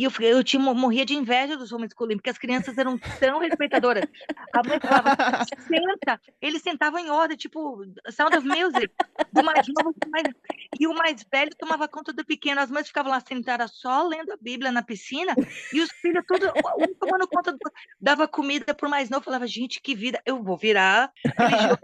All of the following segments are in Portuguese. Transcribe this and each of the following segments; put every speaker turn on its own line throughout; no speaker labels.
E morria de inveja dos homeschooling, porque as crianças eram tão respeitadoras. A mãe falava, senta. Eles sentavam em ordem, tipo, Sound of Music, do mais novo pro mais... E o mais velho tomava conta do pequeno. As mães ficavam lá sentadas só lendo a Bíblia na piscina, e os filhos tudo, um tomando conta, dava comida pro mais novo. Falava, gente, que vida, eu vou virar religioso.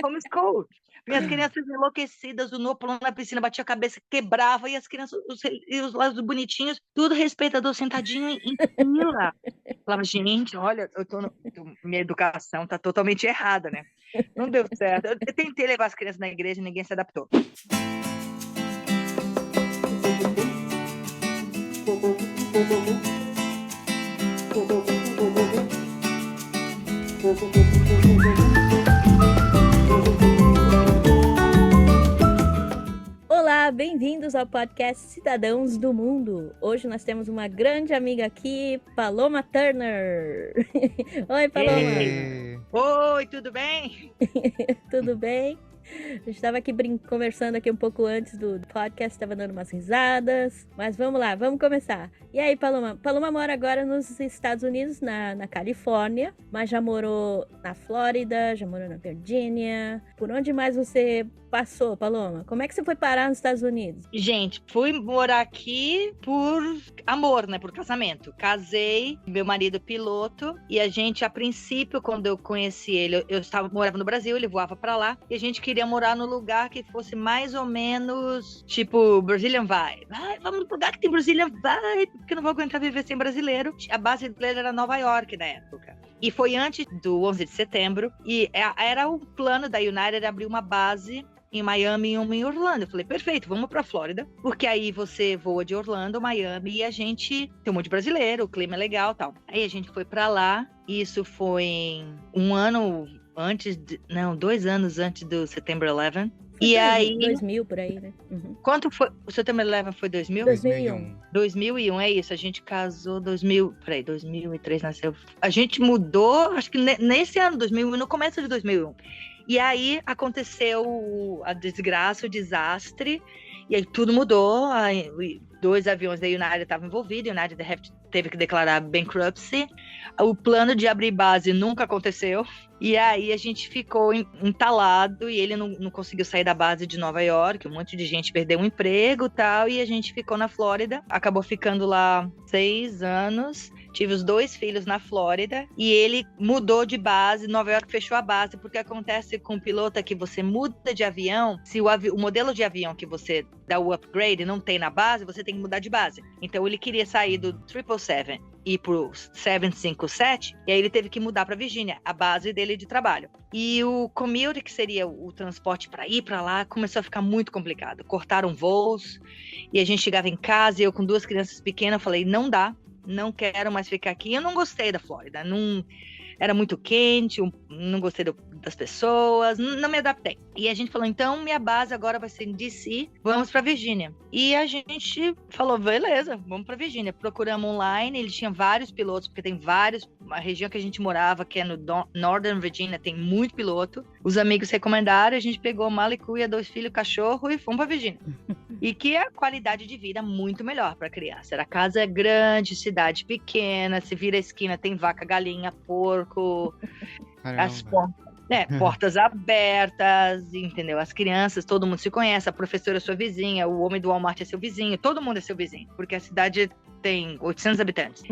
Homeschool. Minhas crianças enlouquecidas, o Noah pulando na piscina, batia a cabeça, quebrava, e as crianças, os lados bonitinhos, tudo respeitador, sentadinho em fila. Falava, gente, olha, minha educação tá totalmente errada, né? Não deu certo. Eu tentei levar as crianças na igreja e ninguém se adaptou.
Olá, bem-vindos ao podcast Cidadãos do Mundo. Hoje nós temos uma grande amiga aqui, Paloma Turner. Oi, Paloma.
Ei. Oi, tudo bem?
Tudo bem? A gente estava aqui conversando aqui um pouco antes do podcast, estava dando umas risadas, mas vamos lá, vamos começar. E aí, Paloma? Paloma mora agora nos Estados Unidos, na Califórnia, mas já morou na Flórida, já morou na Virgínia. Por onde mais você passou, Paloma? Como é que você foi parar nos Estados Unidos?
Gente, fui morar aqui por amor, né? Por casamento. Casei, meu marido piloto, e a gente, a princípio, quando eu conheci ele, morava no Brasil, ele voava pra lá, e a gente queria morar num lugar que fosse mais ou menos, tipo, Brazilian Vibe. Vamos pro lugar que tem Brazilian Vibe, porque eu não vou aguentar viver sem brasileiro. A base dele era Nova York na época. E foi antes do 11 de setembro, e era o plano da United abrir uma base em Miami e uma em Orlando. Eu falei, perfeito, vamos pra Flórida, porque aí você voa de Orlando, Miami, e a gente tem um monte de brasileiro, o clima é legal e tal. Aí a gente foi pra lá, isso foi um ano antes, 2 anos antes do September 11. E aí...
2000, por aí, né? Uhum.
Quanto foi? O September 11 foi 2000?
2001.
2001, é isso. A gente casou 2003 nasceu. A gente mudou, acho que nesse ano, 2001, no começo de 2001. E aí aconteceu a desgraça, o desastre, e aí tudo mudou. 2 aviões da United estavam envolvidos, a United teve que declarar bankruptcy. O plano de abrir base nunca aconteceu. E aí a gente ficou entalado e ele não conseguiu sair da base de Nova York. Um monte de gente perdeu o emprego e tal, e a gente ficou na Flórida. Acabou ficando lá 6 anos. Tive os 2 filhos na Flórida e ele mudou de base. Nova York fechou a base, porque acontece com o piloto é que você muda de avião. Se o modelo de avião que você dá o upgrade não tem na base, você tem que mudar de base. Então ele queria sair do 777 e ir pro 757, e aí ele teve que mudar para Virgínia, a base dele de trabalho. E o commute, que seria o transporte para ir para lá, começou a ficar muito complicado. Cortaram voos e a gente chegava em casa e eu com 2 crianças pequenas, falei, não dá. Não quero mais ficar aqui. Eu não gostei da Flórida. Não, era muito quente, não gostei das pessoas, não me adaptei. E a gente falou, então minha base agora vai ser em DC, vamos para Virgínia. E a gente falou, beleza, vamos para Virgínia. Procuramos online, ele tinha vários pilotos, porque tem vários, a região que a gente morava, que é no Northern Virginia, tem muito piloto. Os amigos recomendaram, a gente pegou mala e cuia, 2 filhos, cachorro e fomos para Virgínia. E que a qualidade de vida muito melhor para a criança. A casa é grande, cidade pequena, se vira a esquina, tem vaca, galinha, porco, portas abertas, entendeu? As crianças, todo mundo se conhece, a professora é sua vizinha, o homem do Walmart é seu vizinho, todo mundo é seu vizinho, porque a cidade tem 800 habitantes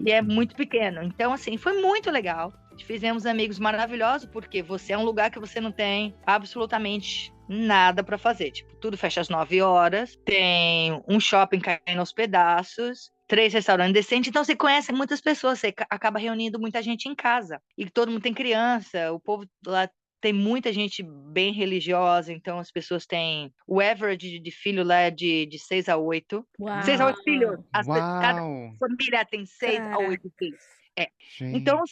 e é muito pequeno. Então, assim, foi muito legal. Fizemos amigos maravilhosos, porque você é um lugar que você não tem absolutamente nada para fazer. Tipo, tudo fecha às 9 horas, tem um shopping caindo aos pedaços, 3 restaurantes decentes, então você conhece muitas pessoas, você acaba reunindo muita gente em casa. E todo mundo tem criança, o povo lá tem muita gente bem religiosa, então as pessoas têm... O average de filho lá é de 6 a 8.
Uau.
6 a 8 filhos. Cada
Uau!
família tem 6 a 8 filhos. É.
Gente.
Então,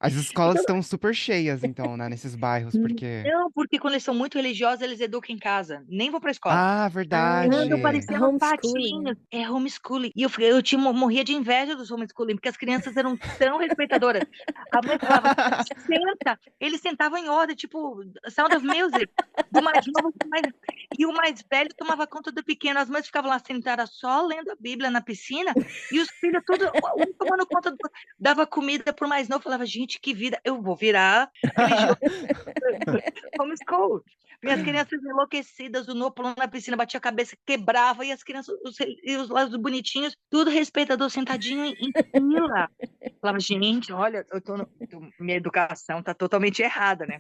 As escolas
Então,
estão super cheias, então, né, nesses bairros, porque...
não, porque quando eles são muito religiosos, eles educam em casa. Nem vão pra escola.
Ah,
Andam
verdade.
parecendo
Homeschooling, né?
patinhos. É homeschooling. E eu morria de inveja dos homeschooling, porque as crianças eram tão respeitadoras. A mãe falava, senta. Eles sentavam em ordem, tipo, Sound of Music. Do mais novo pro mais... E o mais velho tomava conta do pequeno. As mães ficavam lá sentadas só lendo a Bíblia na piscina. E os filhos tudo, um tomando conta dava comida pro mais novo. Falava, gente, que vida. Eu vou virar religioso. Homeschool. Minhas crianças enlouquecidas, o Noah pulando na piscina, batia a cabeça, quebrava, e as crianças, e os lados bonitinhos, tudo respeitador, sentadinho em fila. Falava, gente, olha, minha educação tá totalmente errada, né?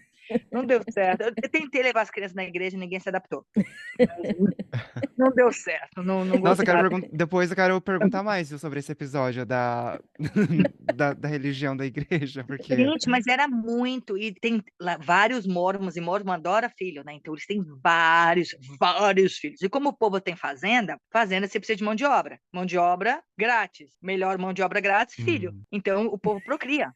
Não deu certo. Eu tentei levar as crianças na igreja, ninguém se adaptou. Não deu certo, não
Nossa,
gostaram.
depois eu quero perguntar mais viu, sobre esse episódio da religião da igreja, porque...
Gente, mas era muito. E tem lá vários mormons, e mormon adora filho, né? Então eles têm vários filhos. E como o povo tem fazenda, fazenda você precisa de mão de obra. Mão de obra grátis. Melhor mão de obra grátis, filho. Então o povo procria.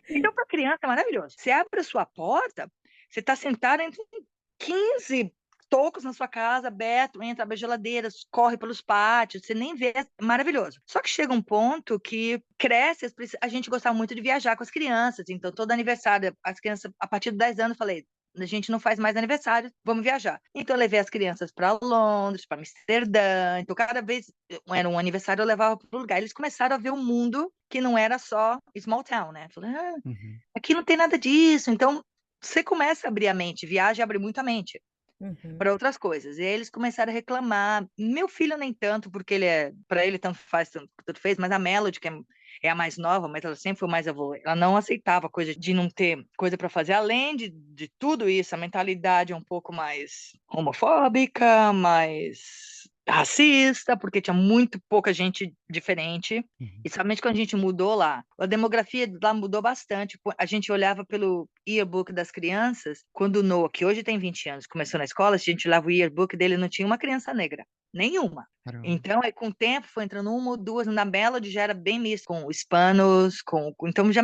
Então, para criança é maravilhoso. Você abre a sua porta, você está sentado entre 15 tocos na sua casa, aberto, entra, abre as geladeiras, corre pelos pátios, você nem vê, é maravilhoso. Só que chega um ponto que cresce, a gente gostava muito de viajar com as crianças, então todo aniversário, as crianças, a partir de 10 anos, eu falei, a gente não faz mais aniversário, vamos viajar. Então eu levei as crianças para Londres, para Amsterdã, então cada vez era um aniversário eu levava para o lugar. Eles começaram a ver o mundo que não era só small town, né? Falei, aqui não tem nada disso, então você começa a abrir a mente, viagem abre muito a mente para outras coisas. E aí eles começaram a reclamar. Meu filho nem tanto, porque para ele tanto faz, tanto fez, mas a Melody, que é a mais nova, mas ela sempre foi mais avó, ela não aceitava coisa de não ter coisa para fazer, além de tudo isso, a mentalidade é um pouco mais homofóbica, mais racista, porque tinha muito pouca gente diferente. E somente quando a gente mudou lá, a demografia lá mudou bastante. A gente olhava pelo yearbook das crianças, quando o Noah, que hoje tem 20 anos, começou na escola, a gente olhava o yearbook dele, não tinha uma criança negra. Nenhuma.
Caramba.
Então, aí, com o tempo, foi entrando uma ou duas. Na Melody já era bem misto, com hispanos, então já,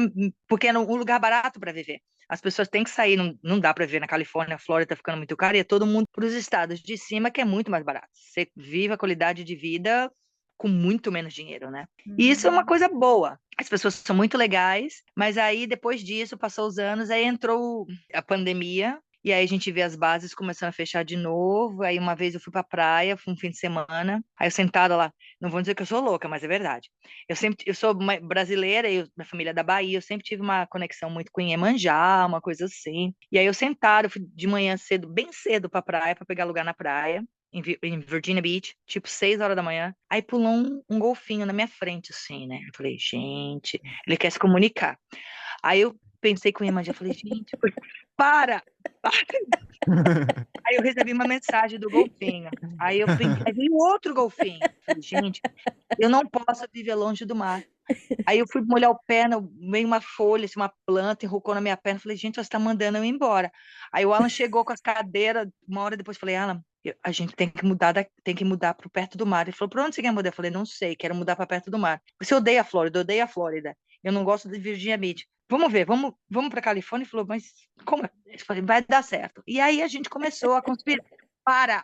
porque era um lugar barato para viver. As pessoas têm que sair, não dá para viver na Califórnia, a Flórida tá ficando muito caro, e é todo mundo para os estados de cima, que é muito mais barato. Você vive a qualidade de vida com muito menos dinheiro, né? E isso é uma coisa boa. As pessoas são muito legais, mas aí, depois disso, passou os anos, aí entrou a pandemia, e aí a gente vê as bases começando a fechar de novo. Aí uma vez eu fui pra praia, fui um fim de semana, aí eu sentada lá, não vou dizer que eu sou louca, mas é verdade. Eu sou brasileira, minha família é da Bahia, eu sempre tive uma conexão muito com Iemanjá, uma coisa assim. E aí eu sentada, eu fui de manhã cedo, bem cedo pra praia, pra pegar lugar na praia, em Virginia Beach, tipo 6 horas da manhã. Aí pulou um golfinho na minha frente, assim, né? Eu falei, gente, ele quer se comunicar. Aí eu pensei com a Iemanjá, falei, gente, para! Aí eu recebi uma mensagem do golfinho. Aí veio outro golfinho. Falei, gente, eu não posso viver longe do mar. Aí eu fui molhar o pé, veio uma folha, assim, uma planta, enrocou na minha perna. Falei, gente, você está mandando eu ir embora. Aí o Alan chegou com as cadeiras, uma hora depois, falei, Alan, a gente tem que mudar para perto do mar. Ele falou, para onde você quer mudar? Eu falei, não sei, quero mudar para perto do mar. Você odeia a Flórida, eu odeio a Flórida. Eu não gosto de Virginia Beach. Vamos ver, vamos para Califórnia. Ele falou, mas como? Eu falei, vai dar certo. E aí a gente começou a conspirar. Para!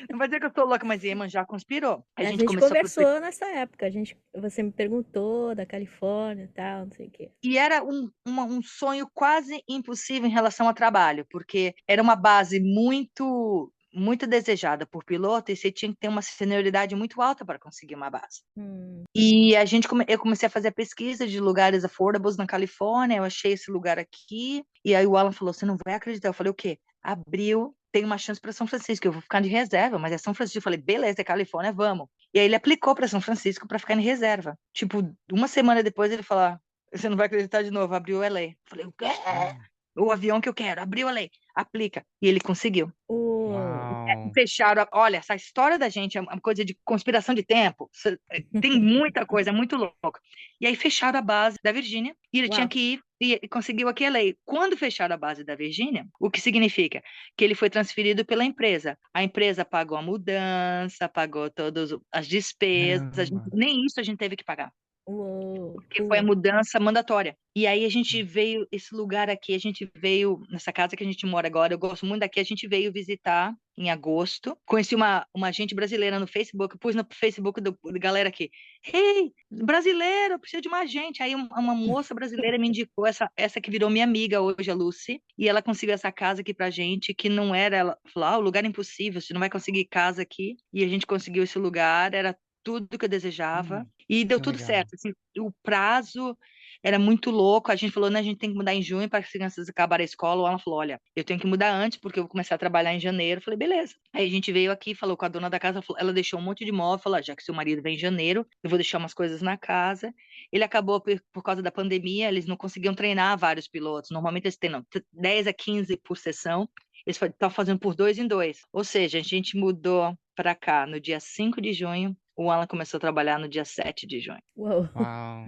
Não vai dizer que eu estou louca, mas Iemanjá já conspirou.
A gente conversou nessa época. Você me perguntou da Califórnia e tal, não sei o quê.
E era um sonho quase impossível em relação ao trabalho, porque era uma base muito desejada por piloto, e você tinha que ter uma senioridade muito alta para conseguir uma base. E eu comecei a fazer a pesquisa de lugares affordables na Califórnia, eu achei esse lugar aqui, e aí o Alan falou, você não vai acreditar. Eu falei, o quê? Abril, tem uma chance para São Francisco, eu vou ficar de reserva, mas é São Francisco. Eu falei, beleza, é Califórnia, vamos. E aí ele aplicou para São Francisco para ficar em reserva. Tipo, uma semana depois ele falou, você não vai acreditar de novo, abriu o LA. Eu falei, o quê? O avião que eu quero, abriu o LA, aplica. E ele conseguiu. Fecharam, olha, essa história da gente é uma coisa de conspiração de tempo, tem muita coisa, é muito louco. E aí fecharam a base da Virgínia, e ele tinha que ir, e conseguiu aqui a lei. Quando fecharam a base da Virgínia, o que significa? Que ele foi transferido pela empresa. A empresa pagou a mudança, pagou todas as despesas, nem isso a gente teve que pagar.
Uou,
que foi a
cool.
mudança mandatória. E aí a gente veio, esse lugar aqui, a gente veio, nessa casa que a gente mora agora, eu gosto muito daqui, a gente veio visitar em agosto. Conheci uma gente brasileira no Facebook, eu pus no Facebook da galera aqui, hey, brasileiro, preciso de mais gente. Aí uma moça brasileira me indicou, essa que virou minha amiga hoje, a Lucy, e ela conseguiu essa casa aqui pra gente, que não era, ela falou, o lugar é impossível, você não vai conseguir casa aqui. E a gente conseguiu esse lugar, era tudo que eu desejava. E deu
Que
tudo
legal.
certo. Assim, o prazo era muito louco. A gente falou, né, a gente tem que mudar em junho para as crianças acabarem a escola. Ela falou, olha, eu tenho que mudar antes porque eu vou começar a trabalhar em janeiro. Eu falei, beleza. Aí a gente veio aqui, falou com a dona da casa, ela deixou um monte de móvel, falou, já que seu marido vem em janeiro, eu vou deixar umas coisas na casa. Ele acabou por causa da pandemia, eles não conseguiam treinar vários pilotos. Normalmente eles treinam 10 a 15 por sessão. Eles estão fazendo por 2 em 2. Ou seja, a gente mudou para cá no dia 5 de junho. O Alan começou a trabalhar no dia 7 de junho.
Uou.
Uau.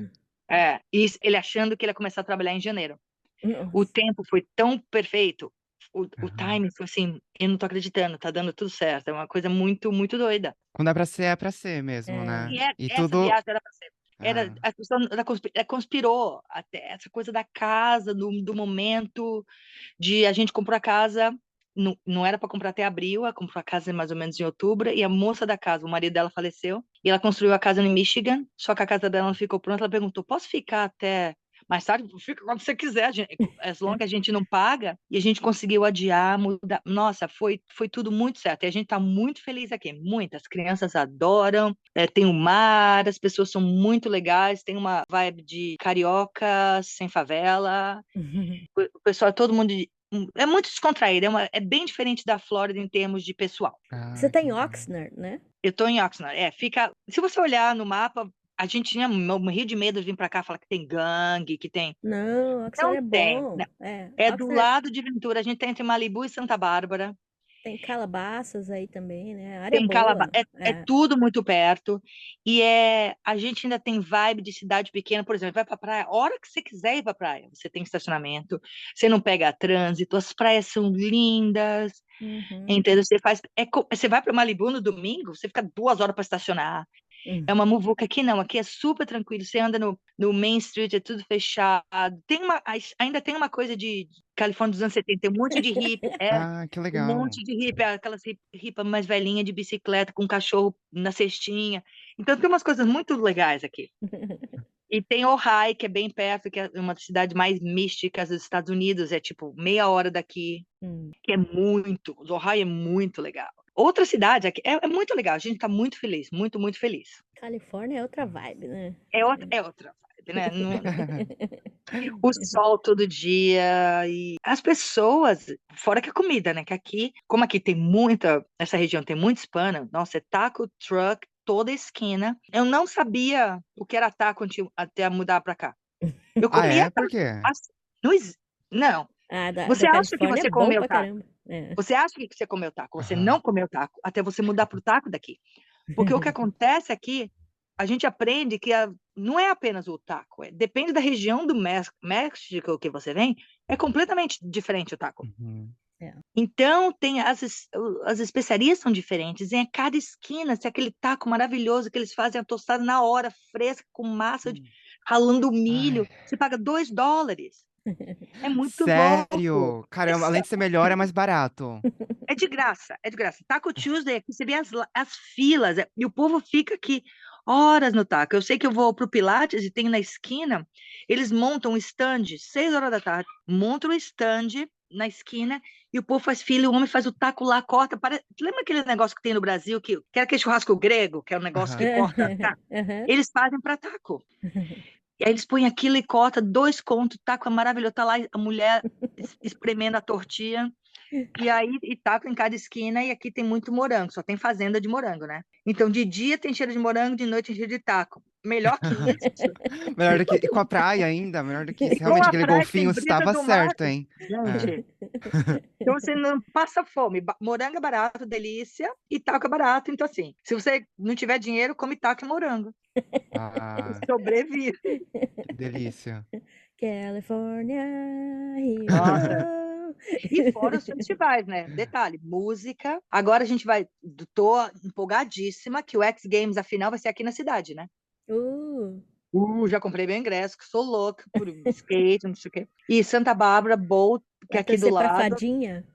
E ele achando que ele ia começar a trabalhar em janeiro. O
Nossa.
tempo foi tão perfeito, o
Aham.
timing foi assim, eu não tô acreditando, tá dando tudo certo. É uma coisa muito, muito doida.
Quando é pra ser mesmo,
É.
né?
E
E
essa
tudo.
viagem era pra ser.
Ah,
A pessoa conspirou até essa coisa da casa, do momento de a gente comprou a casa, não era para comprar até abril, ela comprou a casa mais ou menos em outubro, e a moça da casa, o marido dela faleceu, e ela construiu a casa em Michigan, só que a casa dela não ficou pronta, ela perguntou, posso ficar até mais tarde? Fica quando você quiser, as long que a gente não paga, e a gente conseguiu adiar, mudar, nossa, foi tudo muito certo, e a gente tá muito feliz aqui, muitas crianças adoram, tem o mar, as pessoas são muito legais, tem uma vibe de carioca, sem favela, o pessoal, todo mundo é muito descontraído, é bem diferente da Flórida em termos de pessoal.
Você tá
que
em
legal.
Oxnard, né?
Eu tô em Oxnard, fica, se você olhar no mapa, a gente tinha morria de medo de vir para cá falar que tem gangue, que tem,
Não,
não
Oxnard é
tem,
bom.
não.
É,
É do
Oxnard
lado de Ventura, a gente tá entre Malibu e Santa Bárbara.
tem Calabasas aí também, né? Área
Tem
boa.
é
É.
tudo muito perto. E a gente ainda tem vibe de cidade pequena, por exemplo, vai pra praia, a hora que você quiser ir pra praia, você tem estacionamento, você não pega trânsito, as praias são lindas,
Uhum.
entendeu? Você vai para Malibu no domingo, você fica 2 horas para estacionar. É
Uhum.
uma muvuca. Aqui não, aqui é super tranquilo. Você anda no Main Street, é tudo fechado. Ainda tem uma coisa de Califórnia dos anos 70, tem um monte de hippie,
Ah, que
um
legal.
monte de hippie, aquelas hippie mais velhinha de bicicleta com um cachorro na cestinha. Então tem umas coisas muito legais aqui. E tem Ojai, que é bem perto, que é uma das cidades mais místicas dos Estados Unidos, é tipo meia hora daqui, que é muito, Ojai é muito legal. Outra cidade aqui é muito legal, a gente está muito feliz, muito, muito feliz.
Califórnia é outra vibe, né?
É outra vibe, né? O sol todo dia e as pessoas, fora que a comida, né? Que aqui, como aqui tem muita, essa região tem muito hispana, nossa, é taco truck toda esquina. Eu não sabia o que era taco até mudar para cá. Eu
Ah,
comia
é? Por quê?
assim, não, não.
Ah,
Você
da
acha que
Califórnia é
você
bom
comeu
pra
taco?
caramba. É.
Você acha que você comeu taco? Você não
Aham.
comeu taco até você mudar pro taco daqui. Porque o que acontece aqui, a gente aprende que não é apenas o taco, depende da região do México que você vem, é completamente diferente o taco.
Uhum.
É.
Então, tem as especiarias são diferentes, em cada esquina tem aquele taco maravilhoso que eles fazem a tostada na hora, fresca, com massa, ralando
Ai,
milho. Você paga $2. É muito louco.
sério? Caramba, além de ser melhor, é mais barato.
É de graça, é de graça. Taco Tuesday, aqui você vê as filas, e o povo fica aqui horas no taco. Eu sei que eu vou pro Pilates e tem na esquina, eles montam um stand, 6 horas da tarde, montam um stand na esquina e o povo faz fila, e o homem faz o taco lá, corta. Lembra aquele negócio que tem no Brasil, que era aquele churrasco grego, que é um negócio que
Aham.
corta, tá?
Aham.
Eles fazem para taco. E aí eles põem aquilo e corta, 2 contos, taco é maravilhoso. Tá lá a mulher espremendo a tortilha. E aí, e taco em cada esquina, e aqui tem muito morango, só tem fazenda de morango, né? Então, de dia tem cheiro de morango, de noite tem cheiro de taco. Melhor que isso,
Melhor do que. E com a praia ainda, melhor do que isso.
e com
Realmente,
a
aquele
praia que tem
golfinho
brisa
estava
do mar,
certo, hein? É.
gente. Então, você não passa fome. Morango é barato, delícia, e taco é barato. Então, assim, se você não tiver dinheiro, come taco e morango.
Ah,
Sobrevive.
que delícia.
California, here we
Nossa.
go.
E fora os festivais, né? Detalhe, música. Agora a gente vai. Tô empolgadíssima que o X Games, afinal, vai ser aqui na cidade, né?
Uh,
Já comprei meu ingresso, que sou louca por skate, não sei o quê. E Santa Bárbara Bowl, que é
Vai
aqui do
torcer pra
lado.
Fadinha?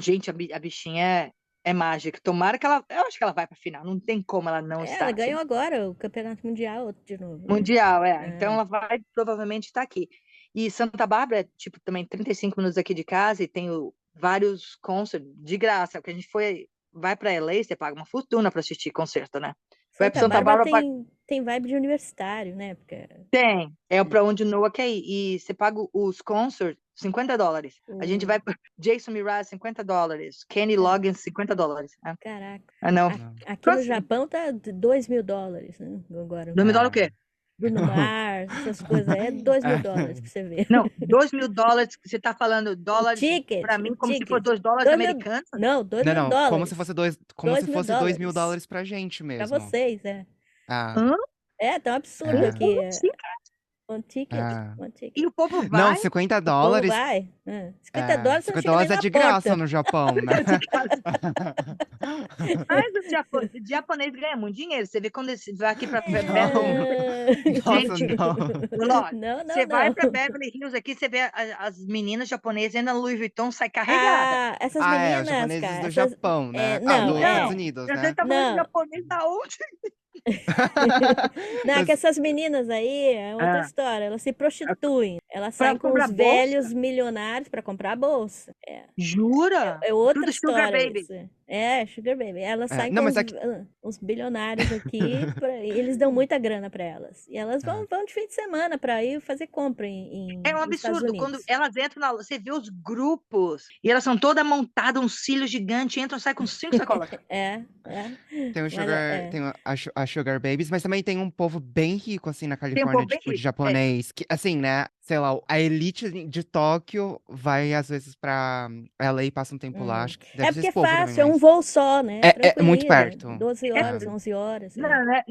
Gente, a bichinha é mágica. Tomara que ela. Eu acho que ela vai pra final. Não tem como ela não
Ela
estar.
ganhou agora o Campeonato Mundial de novo, né?
Mundial, é. Então
É.
ela vai provavelmente estar aqui. E Santa Bárbara é, tipo, também 35 minutos aqui de casa e tem vários concerts de graça, porque a gente vai pra LA, você paga uma fortuna pra assistir concerto, né? Vai pra
Santa
Santa
Bárbara
Bárbara,
tem vibe de universitário, né? Porque
tem. É pra onde o Noah quer ir. E você paga os concerts, $50. A gente vai pra Jason Mraz, $50. Kenny Loggins, $50.
Caraca.
Não.
Aqui no Japão tá $2.000, né? Agora.
$2.000 o quê?
Bruno Mars, essas coisas. É $2.000 pra você ver.
Não, $2.000, você tá falando dólares para mim
O
como se
ticket.
fosse $2
2 mil,
americanos?
não, $2
Não,
mil
não, como se
dólares.
fosse como
$2
se
mil
fosse $2.000
dólares.
pra gente
Pra
mesmo.
vocês, é.
Ah,
Hã?
Tá um absurdo
é,
aqui.
Sim.
One ticket.
ah.
One ticket.
E o povo
Não,
vai?
$50
O povo vai. $50 você não chega nem
$50 é
na
de graça
porta.
no Japão, né?
Mas o japonês ganha muito dinheiro. Você vê quando ele vai aqui para
Não,
Beverly
nossa,
Gente,
não.
Lógico,
Não,
você
não,
vai
não.
para Beverly Hills aqui, você vê as meninas japonesas indo na Louis Vuitton, sai carregada.
Essas
Ah, é, os
meninas,
japoneses
cara.
do Japão, né? Ah,
Não,
dos Estados
Não,
Unidos,
você
né?
tá falando
Não.
japonês da onde?
Não, é que essas meninas aí é outra história. Elas se prostituem. Elas
Para
saem com
comprar
os
bolsa?
velhos milionários pra comprar a bolsa.
Jura?
É outra
Tudo sugar
história
baby.
isso. Sugar baby. Elas saem
Não,
com
mas é que...
uns bilionários aqui e eles dão muita grana pra elas. E elas
Ah.
vão de fim de semana pra ir fazer compra
É um
nos Estados
absurdo. Quando
Unidos.
elas entram você vê os grupos e elas são todas montadas, uns cílios gigantes, entram e saem com 5 sacolas.
Tem o
Mas
Sugar, tem a Sugar Babies, mas também tem um povo bem rico, assim, na
Tem um
Califórnia,
povo bem
tipo, de
rico. É.
japonês, que, assim, né, sei lá, a elite de Tóquio vai, às vezes, pra LA e passa um tempo lá, acho que deve ser
porque
esse
é
povo também,
fácil, é um
mas...
voo só, né?
É muito
Tranquilinho,
perto.
12
É,
horas, 11 horas.
não, né,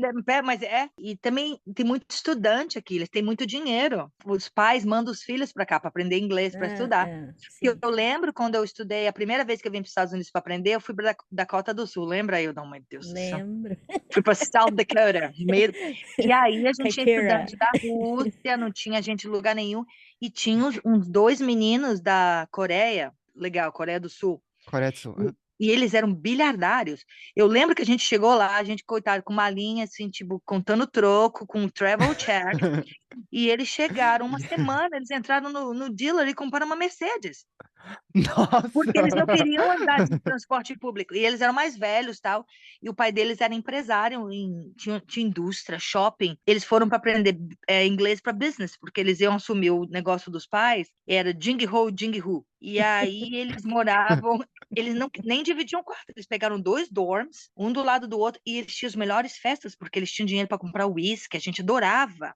mas e também tem muito estudante aqui, eles têm muito dinheiro. Os pais mandam os filhos para cá para aprender inglês, para estudar.
Sim.
Eu lembro quando eu estudei, a primeira vez que eu vim para os Estados Unidos para aprender, eu fui para Dakota do Sul. Lembra aí? Meu Deus do céu.
Lembro.
Fui para South Dakota. E aí a gente tinha
Kaikira.
estudante da Rússia, não tinha gente de lugar nenhum. E tinha uns 2 meninos da Coreia, legal, Coreia do Sul.
Coreia do Sul.
E eles eram bilhardários. Eu lembro que a gente chegou lá, a gente, coitado, com uma linha, assim, tipo, contando troco, com um travel check. E eles chegaram uma semana, eles entraram no dealer e compraram uma Mercedes.
Nossa!
Porque eles não queriam andar de transporte público. E eles eram mais velhos, tal. E o pai deles era empresário, tinha indústria, shopping. Eles foram para aprender inglês para business, porque eles iam assumir o negócio dos pais. Era Jing Ho, Jing Hu. E aí eles moravam... Eles nem dividiam quarto. Eles pegaram 2 dorms, um do lado do outro, e eles tinham as melhores festas, porque eles tinham dinheiro para comprar uísque, a gente adorava.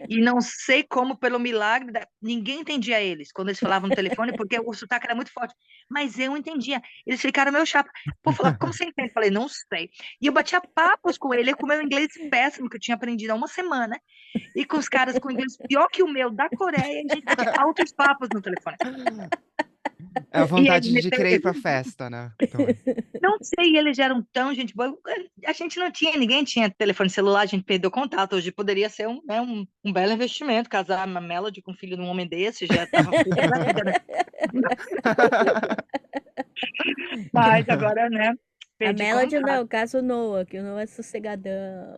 E não sei como, pelo milagre, ninguém entendia eles quando eles falavam no telefone, porque o sotaque era muito forte. Mas eu entendia. Eles ficaram meu chapa. Pô, falava, como você entende? Eu falei, não sei. E eu batia papos com ele, com o meu inglês péssimo, que eu tinha aprendido há uma semana, e com os caras com inglês pior que o meu, da Coreia, e a gente batia altos papos no telefone.
É a vontade de querer ir pra festa, né?
Não sei, eles eram tão gente boa. A gente não tinha, ninguém tinha telefone celular, a gente perdeu contato. Hoje poderia ser um belo investimento, casar uma Melody com o filho de um homem desse, já estava feita pra vida, né? Mas agora, né?
A
Perdi
Melody
contato.
não, caso Noah, que o Noah é sossegadão.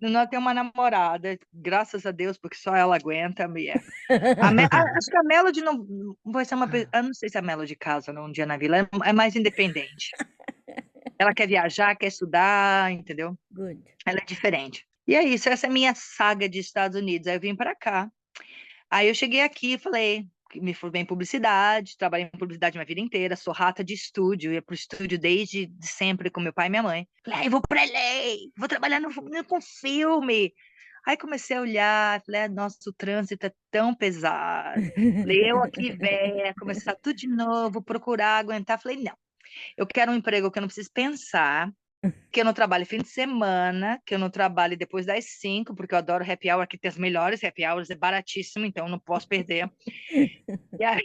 Não tem uma namorada, graças a Deus, porque só ela aguenta. Acho que a Melody não vai ser uma. Eu não sei se a Melody casa num dia na vila, é mais independente. Ela quer viajar, quer estudar, entendeu?
Good.
Ela é diferente. E é isso, essa é a minha saga de Estados Unidos. Aí eu vim para cá. Aí eu cheguei aqui e falei, me formei em publicidade, trabalhei em publicidade minha vida inteira, sou rata de estúdio, ia pro estúdio desde sempre com meu pai e minha mãe. Falei, vou para LA, vou trabalhar com filme. Aí comecei a olhar, falei, nossa, o trânsito é tão pesado. Falei, eu aqui, velha, começar tudo de novo, procurar, aguentar. Falei, não, eu quero um emprego que eu não preciso pensar, que eu não trabalhe fim de semana, que eu não trabalhe depois das 5, porque eu adoro happy hour, aqui tem as melhores happy hours, é baratíssimo, então eu não posso perder. E aí,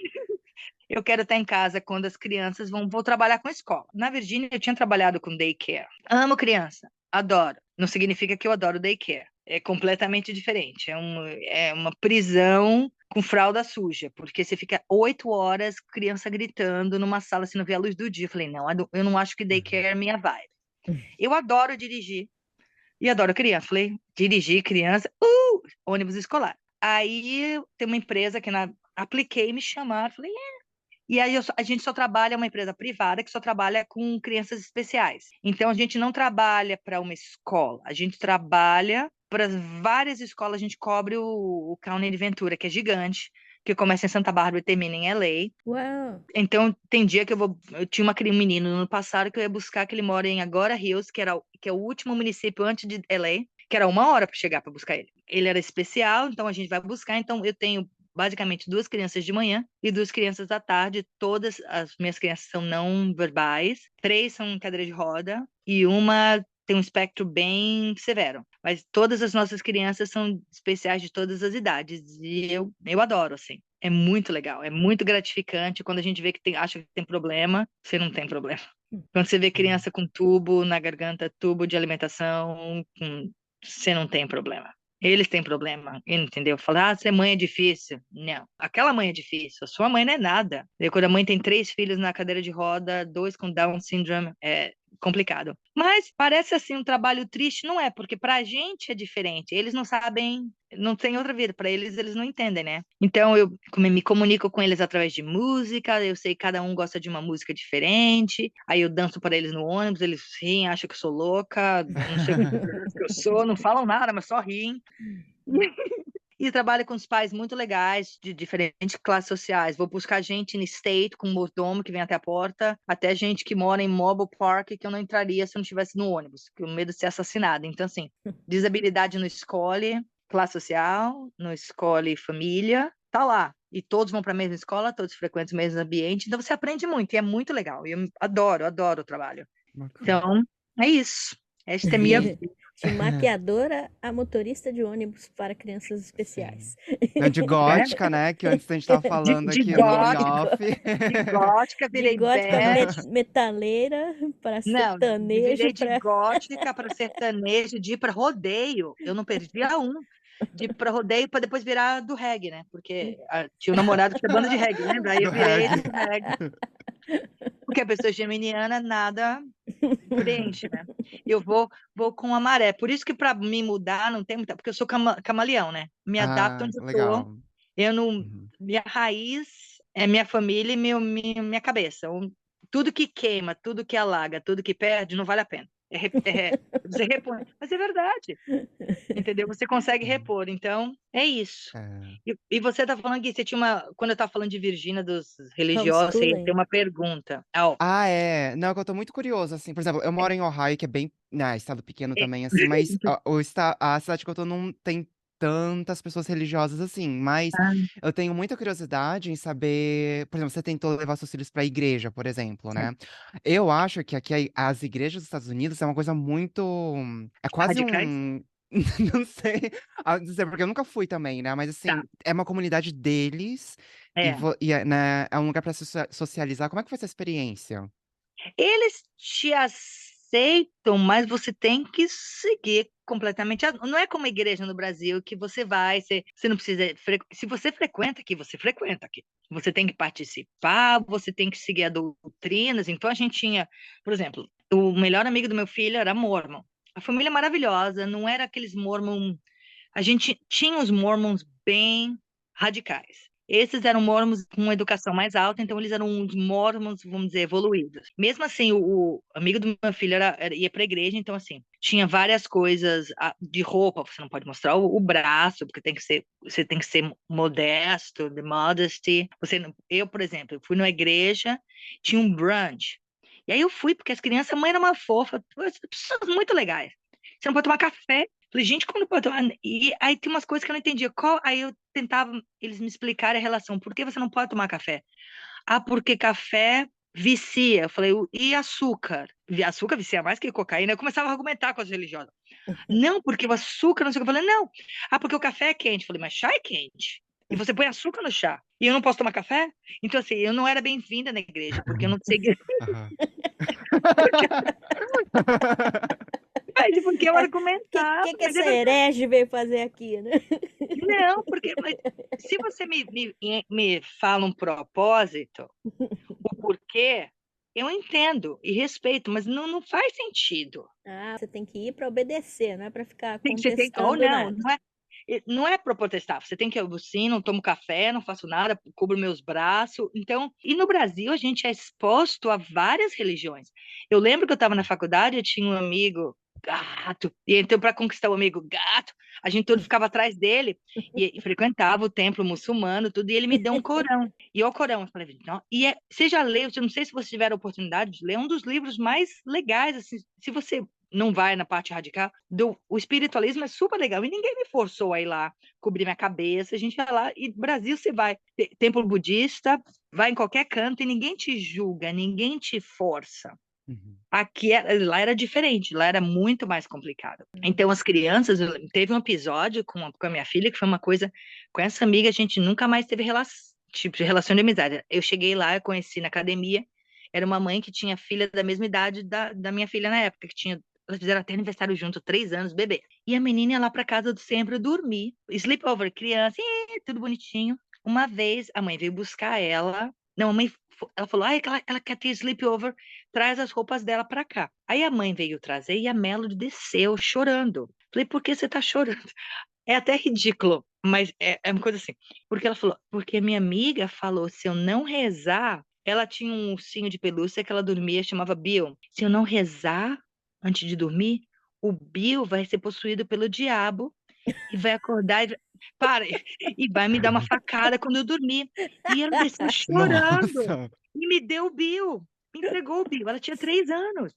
eu quero estar em casa quando as crianças vou trabalhar com escola. Na Virgínia, eu tinha trabalhado com daycare. Amo criança, adoro. Não significa que eu adoro daycare. É completamente diferente. É uma prisão com fralda suja, porque você fica 8 horas criança gritando numa sala, você não vê a luz do dia. Eu falei, não, eu não acho que daycare é minha vibe. Eu adoro dirigir e adoro criança. Falei, dirigir criança, ônibus escolar. Aí tem uma empresa que apliquei, me chamaram, falei, e aí a gente só trabalha, é uma empresa privada que só trabalha com crianças especiais. Então a gente não trabalha para uma escola, a gente trabalha para várias escolas, a gente cobre o County de Ventura, que é gigante, que começa em Santa Bárbara e termina em LA.
Uau!
Então tem dia que eu tinha um menino no ano passado que eu ia buscar, que ele mora em Agora Hills, que é o último município antes de LA, que era 1 hora para chegar para buscar ele. Ele era especial, então a gente vai buscar, então eu tenho basicamente 2 crianças de manhã e 2 crianças à tarde. Todas as minhas crianças são não verbais, 3 são em cadeira de roda e uma tem um espectro bem severo. Mas todas as nossas crianças são especiais de todas as idades e eu adoro, assim. É muito legal, é muito gratificante quando a gente vê que acha que tem problema, você não tem problema. Quando você vê criança com tubo na garganta, tubo de alimentação, você não tem problema. Eles têm problema, entendeu? Falar, ser mãe é difícil. Não, aquela mãe é difícil, a sua mãe não é nada. E quando a mãe tem 3 filhos na cadeira de roda, 2 com Down syndrome, é complicado. Mas parece assim um trabalho triste, não é? Porque pra gente é diferente. Eles não sabem, não tem outra vida. Pra eles não entendem, né? Então eu me comunico com eles através de música. Eu sei que cada um gosta de uma música diferente. Aí eu danço para eles no ônibus. Eles riem, acham que eu sou louca. Não sei o que eu sou, não falam nada, mas só riem. E trabalho com os pais muito legais, de diferentes classes sociais. Vou buscar gente no state, com mordomo que vem até a porta, até gente que mora em mobile park, que eu não entraria se eu não estivesse no ônibus, com medo de ser assassinada. Então, assim, desabilidade não escolhe classe social, não escolhe família, tá lá. E todos vão para a mesma escola, todos frequentam o mesmo ambiente, então você aprende muito, e é muito legal. E eu adoro o trabalho.
Bacana.
Então, é isso. Esta é minha
De maquiadora a motorista de ônibus para crianças especiais.
Não, de gótica, né? Que antes a gente tava falando
de
aqui no
gótica,
off.
de gótica,
De
virei
gótica
best.
metaleira para
Não,
sertanejo
virei de
para.
gótica para sertanejo, de ir para rodeio. Eu não perdia um. De ir para rodeio para depois virar do reggae, né? Porque tinha um namorado que tinha banda de reggae, lembra? Aí eu
Do
virei
reggae.
do reggae. Porque a pessoa geminiana nada preenche, né? Eu vou com a maré. Por isso que para me mudar não tem muita, porque eu sou camaleão, né? Me adapto
Ah,
onde eu tô.
legal.
Eu não,
Uhum.
minha raiz é minha família e minha cabeça. Tudo que queima, tudo que alaga, tudo que perde, não vale a pena. Você repõe. Mas é verdade, entendeu? Você consegue repor. Então, é isso.
É.
E você tá falando que você tinha quando eu tava falando de Virgínia, dos religiosos, você ia ter
Homeschooling.
uma pergunta.
Ah, é. Não, é que eu tô muito curioso, assim. Por exemplo, eu moro em Ohio, que é bem, né, estado pequeno
É,
também, assim, mas a cidade que eu tô não tem tantas pessoas religiosas assim. Mas eu tenho muita curiosidade em saber, por exemplo, você tentou levar seus filhos pra igreja, por exemplo,
sim,
né? Eu acho que aqui as igrejas dos Estados Unidos é uma coisa muito. É quase
radicais?
um. Não sei a dizer, porque eu nunca fui também, né? Mas
Tá.
assim, é uma comunidade deles
É.
né, é um lugar pra se socializar. Como é que foi essa experiência?
Eles te aceitam, mas você tem que seguir completamente. Não é como a igreja no Brasil que você não precisa. Se você frequenta aqui, você frequenta aqui. Você tem que participar, você tem que seguir as doutrinas. Então a gente tinha, por exemplo, o melhor amigo do meu filho era Mormon. A família é maravilhosa, não era aqueles Mormon. A gente tinha os Mormons bem radicais. Esses eram mormons com uma educação mais alta, então eles eram uns mormons, vamos dizer, evoluídos. Mesmo assim, o amigo do meu filho ia para a igreja, então assim, tinha várias coisas de roupa, você não pode mostrar o braço, porque você tem que ser modesto, de modesty. Eu, por exemplo, fui numa igreja, tinha um brunch. E aí eu fui, porque as crianças, a mãe era uma fofa, pessoas muito legais. Você não pode tomar café. Falei, gente, como não pode tomar? E aí tem umas coisas que eu não entendia. Aí eu tentava eles me explicarem a relação. Por que você não pode tomar café? Ah, porque café vicia. Eu falei, e açúcar? Açúcar vicia mais que cocaína. Eu começava a argumentar com as religiosas. Não, porque o açúcar, não sei o que. Eu falei, não. Ah, porque o café é quente. Eu falei, mas chá é quente. E você põe açúcar no chá. E eu não posso tomar café? Então, assim, eu não era bem-vinda na igreja, porque eu não seguia.
Aham.
Mas porque porque eu
O
argumentava,
que
mas é
essa
verdade.
herege veio fazer aqui, né?
Não, porque se você me fala um propósito, o porquê, eu entendo e respeito, mas não faz sentido.
Ah, você tem que ir para obedecer, não é para ficar
Você tem, ou
contestando
não,
nada.
não é para protestar. Você tem que, eu sim, não tomo café, não faço nada, cubro meus braços. Então, e no Brasil a gente é exposto a várias religiões. Eu lembro que eu estava na faculdade, eu tinha um amigo gato, e então para conquistar o amigo gato, a gente todo ficava atrás dele e frequentava o templo muçulmano, tudo, e ele me deu um Corão. E o Corão, eu falei, não, você já leu, eu não sei se você tiver a oportunidade de ler um dos livros mais legais, assim, se você não vai na parte radical, o espiritualismo é super legal, e ninguém me forçou a ir lá cobrir minha cabeça, a gente vai lá, e no Brasil você vai, templo budista, vai em qualquer canto e ninguém te julga, ninguém te força.
Uhum.
Aqui, lá era diferente, lá era muito mais complicado. Então, as crianças, teve um episódio com a minha filha, que foi uma coisa, com essa amiga, a gente nunca mais teve tipo de relação de amizade. Eu cheguei lá, eu conheci na academia, era uma mãe que tinha filha da mesma idade da minha filha na época, que tinha, elas fizeram até aniversário junto, 3 anos, bebê. E a menina ia lá para casa do sempre dormir, sleepover, criança, tudo bonitinho. Uma vez, a mãe veio buscar ela, não, a mãe, ela falou, ela quer ter sleepover, traz as roupas dela para cá. Aí a mãe veio trazer e a Melody desceu chorando. Falei, por que você tá chorando? É até ridículo, mas é uma coisa assim. Porque ela falou, porque minha amiga falou, se eu não rezar, ela tinha um ursinho de pelúcia que ela dormia, chamava Bill. Se eu não rezar antes de dormir, o Bill vai ser possuído pelo diabo e vai acordar e vai me dar uma facada quando eu dormir. E ela desceu chorando
Nossa!
e me deu o Bill, me entregou o Bill. Ela tinha 3 anos.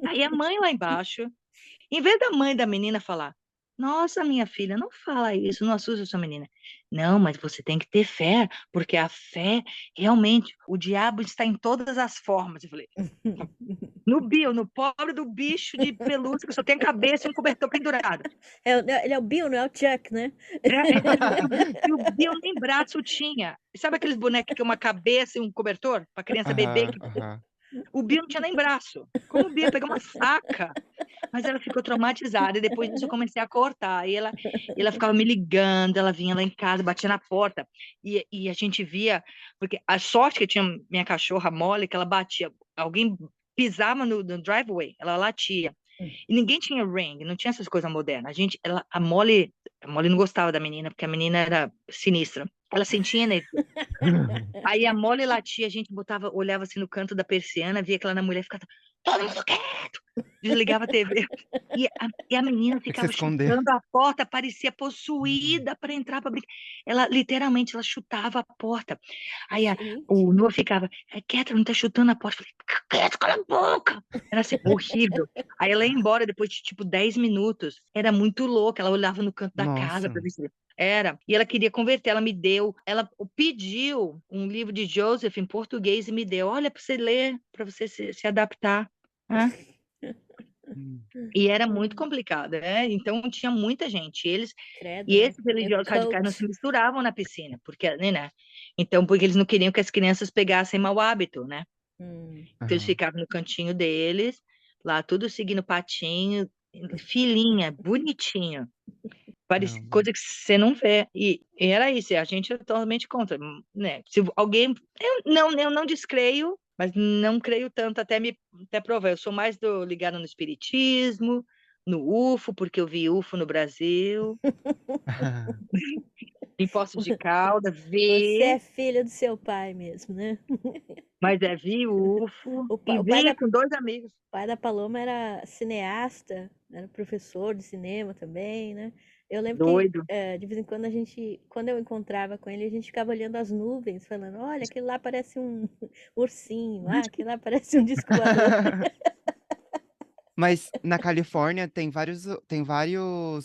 Aí a mãe lá embaixo, em vez da mãe da menina falar, nossa, minha filha, não fala isso, não assusta sua menina. Não, mas você tem que ter fé, porque a fé, realmente, o diabo está em todas as formas. Eu falei, no Bill, no pobre do bicho de pelúcia, que só tem cabeça e um cobertor pendurado.
Ele é o Bill, não é o Chuck, né?
E o Bill nem braço tinha. Sabe aqueles bonecos que é uma cabeça e um cobertor? Para criança bebê.
Aham, aham.
O Bill não tinha nem braço. Como o Bill ia pegar uma faca? Mas ela ficou traumatizada. E depois disso eu comecei a cortar. E ela ficava me ligando. Ela vinha lá em casa, batia na porta. E a gente via. Porque a sorte que eu tinha minha cachorra Molly, que ela batia. Alguém pisava no driveway, ela latia. E ninguém tinha ring, não tinha essas coisas modernas. A Molly não gostava da menina, porque a menina era sinistra. Ela sentia energia. Aí a Molly latia, a gente olhava assim no canto da persiana, via aquela mulher ficava, todo mundo quieto! Desligava a TV. E a menina
Tem que se
ficava
esconder.
chutando a porta, parecia possuída para entrar para brincar. Ela, literalmente, ela chutava a porta. Aí
Gente.
o Noah ficava, Catherine, tá chutando a porta. Eu falei, quieto, cala a boca! Era assim, horrível. Aí ela ia embora depois de, tipo, 10 minutos. Era muito louca. Ela olhava no canto da casa para
Nossa.
ver se era. E ela queria converter, ela pediu um livro de Joseph em português e me deu. Olha, para você ler, para você se adaptar. Né?
Hum.
E era muito complicado, né? Então tinha muita gente.
Credo,
E
né?
esses
É
religiosos radicais não se
cult.
misturavam na piscina, porque, né? Então, porque eles não queriam que as crianças pegassem mau hábito, né? Então eles
Aham.
ficavam no cantinho deles, lá tudo seguindo patinho, filinha, bonitinho. Parecia
Não.
coisa que você não vê. E era isso, a gente é totalmente contra, né? Se alguém. Eu não descreio, mas não creio tanto até provar. Eu sou mais ligada no espiritismo, no UFO, porque eu vi UFO no Brasil, em Poços de Caldas,
Você é
vi,
filha do seu pai mesmo, né?
mas vi UFO,
O,
e
o pai
vi
da,
com 2 amigos.
pai da Paloma era cineasta, era professor de cinema também, né? Eu lembro que
Doido.
de vez em quando quando eu encontrava com ele, a gente ficava olhando as nuvens, falando, olha, aquele lá parece um ursinho, aquele lá parece um disco voador.
Mas na Califórnia tem vários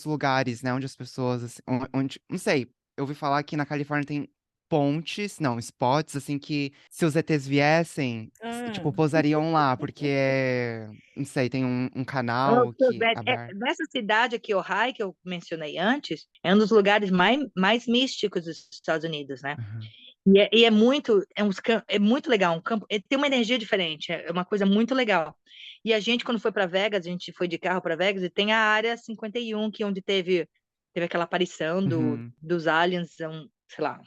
lugares, né, onde as pessoas, assim, onde, não sei, eu ouvi falar que na Califórnia tem pontes, não, spots, assim, que se os ETs viessem,
Ah,
tipo, pousariam lá, porque não sei, tem um
Oh,
canal
so
que
bad.
aberto.
Nessa cidade aqui, Ohio, que eu mencionei antes, é um dos lugares mais místicos dos Estados Unidos, né?
Aham.
E é muito legal, um campo, tem uma energia diferente, é uma coisa muito legal. E a gente, quando foi para Vegas, a gente foi de carro para Vegas e tem a área 51, que é onde teve aquela aparição
Uhum.
dos aliens, sei lá,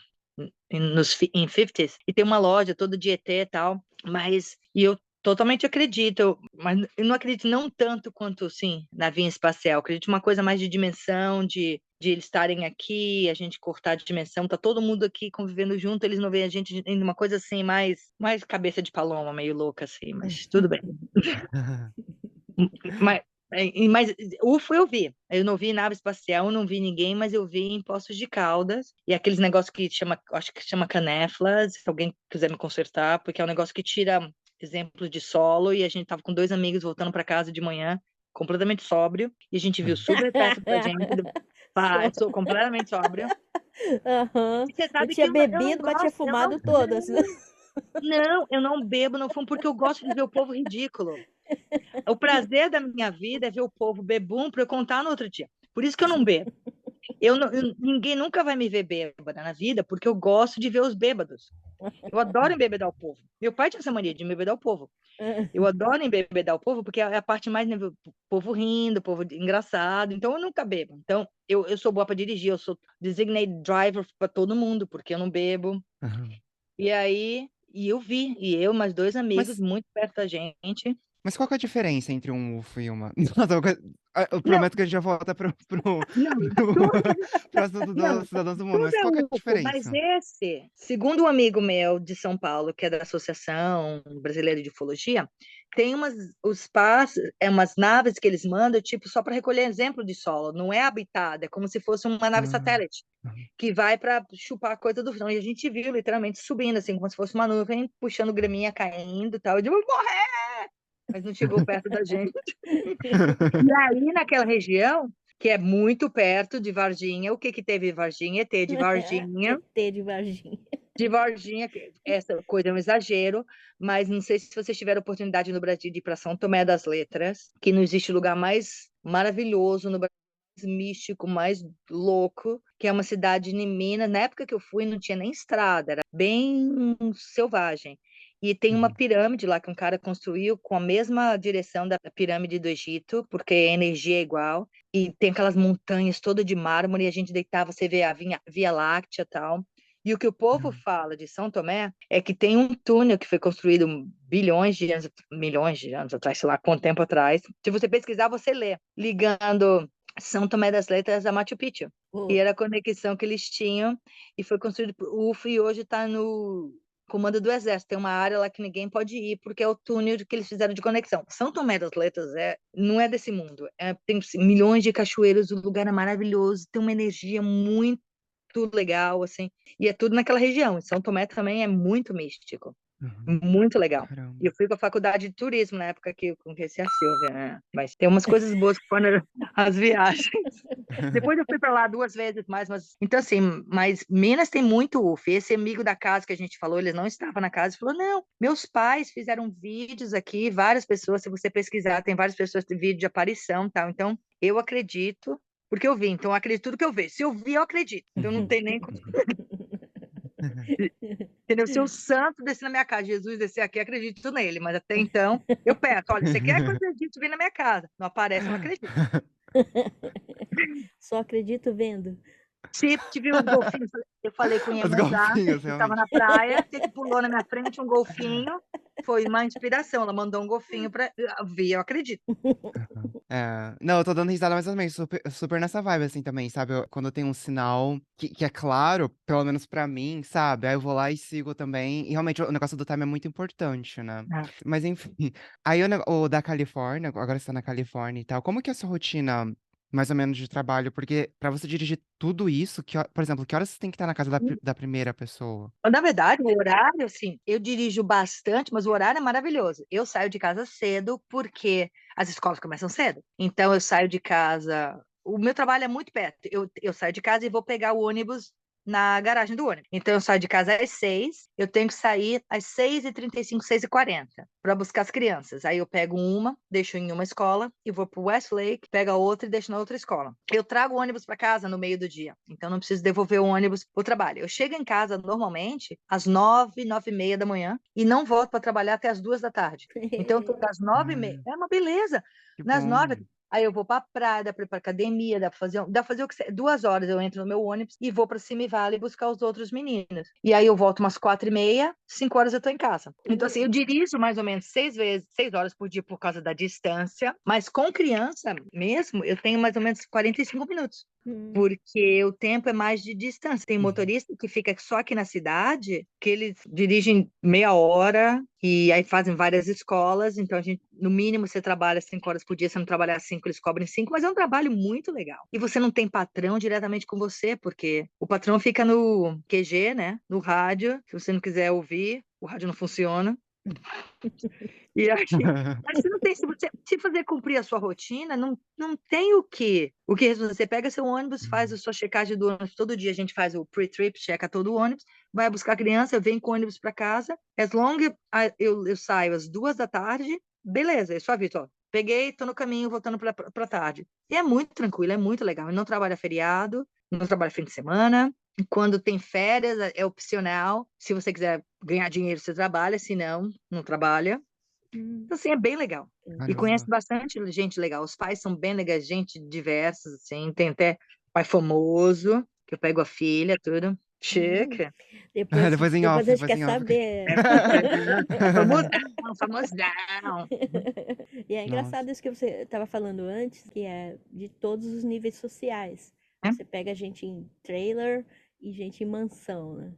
em 50s, e tem uma loja toda de ET e tal, e eu totalmente acredito, mas eu não acredito não tanto quanto, sim, na vinha espacial, eu acredito uma coisa mais de dimensão, de eles estarem aqui, a gente cortar de dimensão, tá todo mundo aqui convivendo junto, eles não veem a gente em uma coisa assim, mais cabeça de paloma, meio louca assim, mas tudo bem. Mas, mas UFO eu vi. Eu não vi nave espacial, não vi ninguém, mas eu vi em Poços de Caldas. E aqueles negócios que chama, acho que chama caneflas, se alguém quiser me consertar, porque é um negócio que tira exemplos de solo. E a gente tava com 2 amigos voltando para casa de manhã, completamente sóbrio, e a gente viu super perto da gente. Pá,
Só.
eu sou completamente sóbrio.
Aham.
E você
Não
sabe que
tinha
eu não
bebido, mas tinha
gosto, eu
fumado todas.
não bebo, não fumo, porque eu gosto de ver o povo ridículo. O prazer da minha vida é ver o povo bebum para eu contar no outro dia. Por isso que eu não bebo. Ninguém nunca vai me ver bêbada na vida, porque eu gosto de ver os bêbados. Eu adoro embebedar o povo. Meu pai tinha essa mania de embebedar o povo. Eu adoro embebedar o povo, porque é a parte mais, né, o povo rindo, o povo engraçado. Então, eu nunca bebo. Então, eu sou boa para dirigir, eu sou designated driver para todo mundo, porque eu não bebo.
Uhum.
E aí, eu vi, e eu, mais 2 amigos,
Mas,
muito perto da gente.
mas qual que é a diferença entre um UFO e uma. Nossa, eu
Não,
prometo que a gente já volta
não,
pro, pro assunto
não,
dos cidadãos do mundo,
tudo
mas
é
qual que é a
UFO, mas
diferença?
esse, segundo um amigo meu de São Paulo, que é da Associação Brasileira de Ufologia, tem umas naves que eles mandam, tipo, só para recolher exemplo de solo, não é habitada, é como se fosse uma nave
Ah,
satélite,
uhum.
que vai para chupar a coisa do chão. E a gente viu literalmente subindo, assim, como se fosse uma nuvem, puxando graminha, caindo e tal. Eu digo, vou morrer! Mas não chegou perto da gente. E aí, naquela região, que é muito perto de Varginha, o que que teve Varginha? ET de Varginha.
ET de Varginha.
De Varginha, essa coisa é um exagero, mas não sei se vocês tiveram oportunidade no Brasil de ir para São Tomé das Letras, que não existe lugar mais maravilhoso no Brasil, mais místico, mais louco, que é uma cidade em Minas. Na época que eu fui, não tinha nem estrada, era bem selvagem. E tem uma
Uhum.
pirâmide lá que um cara construiu com a mesma direção da pirâmide do Egito, porque a energia é igual. E tem aquelas montanhas todas de mármore, e a gente deitava, você vê a Via Láctea e tal. E o que o povo
Uhum.
fala de São Tomé é que tem um túnel que foi construído milhões de anos atrás, sei lá quanto tempo atrás. Se você pesquisar, você lê, ligando São Tomé das Letras a Machu Picchu. E
Oh,
era a conexão que eles tinham, e foi construído por UFO, e hoje está no comando do Exército. Tem uma área lá que ninguém pode ir, porque é o túnel que eles fizeram de conexão. São Tomé das Letras não é desse mundo. Tem milhões de cachoeiras, o lugar é maravilhoso, tem uma energia muito legal, assim, e é tudo naquela região. São Tomé também é muito místico,
Uhum.
muito legal. E
Caramba.
eu fui para a faculdade de turismo na época que eu conheci a Silvia, né? Mas tem umas coisas boas que foram as viagens. Depois eu fui para lá 2 vezes mais, mas então assim, mas Minas tem muito UF. Esse amigo da casa que a gente falou, ele não estava na casa, e falou: "Não, meus pais fizeram vídeos aqui, várias pessoas, se você pesquisar, tem várias pessoas que têm vídeo de aparição, tal. Então, eu acredito, porque eu vi, então eu acredito tudo que eu vejo. Se eu vi, eu acredito. Então não tem nem entendeu? Se o santo descer na minha casa, Jesus descer aqui, acredito nele, mas até então eu peço, olha, você quer que eu acredite, vem na minha casa. Não aparece, eu não acredito.
só acredito vendo.
Se tive os golfinhos, eu falei com o
Os
Iemonjá,
golfinhos,
que estava
realmente.
na praia, que ele pulou na minha frente, um golfinho, foi uma inspiração, ela mandou um golfinho para ver, eu acredito.
É, não, eu tô dando risada, mas também super nessa vibe, assim, também, sabe? Quando tem um sinal que é claro, pelo menos pra mim, sabe? Aí eu vou lá e sigo também. E realmente o negócio do time é muito importante, né?
Ah.
Mas enfim. Aí o da Califórnia, agora você tá na Califórnia e tal. Como que é a sua rotina, mais ou menos, de trabalho? Porque pra você dirigir tudo isso, por exemplo, que horas você tem que estar na casa da primeira pessoa?
Na verdade, o horário, assim, eu dirijo bastante, mas o horário é maravilhoso. Eu saio de casa cedo porque as escolas começam cedo. Então, eu saio de casa. O meu trabalho é muito perto. Eu saio de casa e vou pegar o ônibus na garagem do ônibus. Então, eu saio de casa às 6, eu tenho que sair às 6h35, 6h40, para buscar as crianças. Aí eu pego uma, deixo em uma escola e vou para o Westlake, pego a outra e deixo na outra escola. Eu trago o ônibus para casa no meio do dia, então não preciso devolver o ônibus para o trabalho. Eu chego em casa normalmente às 9, 9h30 da manhã e não volto para trabalhar até às 2 da tarde. Então, eu tô das 9h30,
Ah,
é uma beleza.
que
Nas 9,
bom.
aí eu vou pra praia, dá pra ir pra academia, dá pra fazer o que 2 horas eu entro no meu ônibus e vou pra Simi Valley buscar os outros meninos. E aí eu volto umas 4h30, 5 horas eu tô em casa. Então, assim, eu dirijo mais ou menos 6 vezes, 6 horas por dia por causa da distância, mas com criança mesmo, eu tenho mais ou menos 45 minutos.
Hum.
Porque o tempo é mais de distância. Tem
Uhum.
motorista que fica só aqui na cidade, que eles dirigem meia hora e aí fazem várias escolas. Então, no mínimo, você trabalha 5 horas por dia. Se não trabalhar 5, eles cobram 5, mas é um trabalho muito legal. E você não tem patrão diretamente com você, porque o patrão fica no QG, né? No rádio. Se você não quiser ouvir, o rádio não funciona. E aí, mas você não tem, se você se fazer cumprir a sua rotina, não tem o que responder. Você pega seu ônibus, faz a sua checagem do ônibus todo dia, a gente faz o pre-trip, checa todo o ônibus, vai buscar a criança, eu venho com o ônibus para casa, as long eu saio às 2 da tarde, beleza, eu só aviso, ó, peguei, tô no caminho, voltando para tarde. E é muito tranquilo, é muito legal, não trabalha feriado, não trabalha fim de semana, quando tem férias, é opcional. Se você quiser ganhar dinheiro, você trabalha, se não, não trabalha. Então, assim, é bem legal. E conhece
Caramba.
bastante gente legal. Os pais são bem legais, gente diversa, assim. Tem até pai famoso, que eu pego a filha, tudo. Chique.
Depois,
Depois em
depois
off,
a gente
depois
quer
em off.
saber.
Famosão, famosão.
E é
Nossa.
engraçado isso que você estava falando antes, que é de todos os níveis sociais.
Né?
Você pega gente em trailer e gente em mansão, né?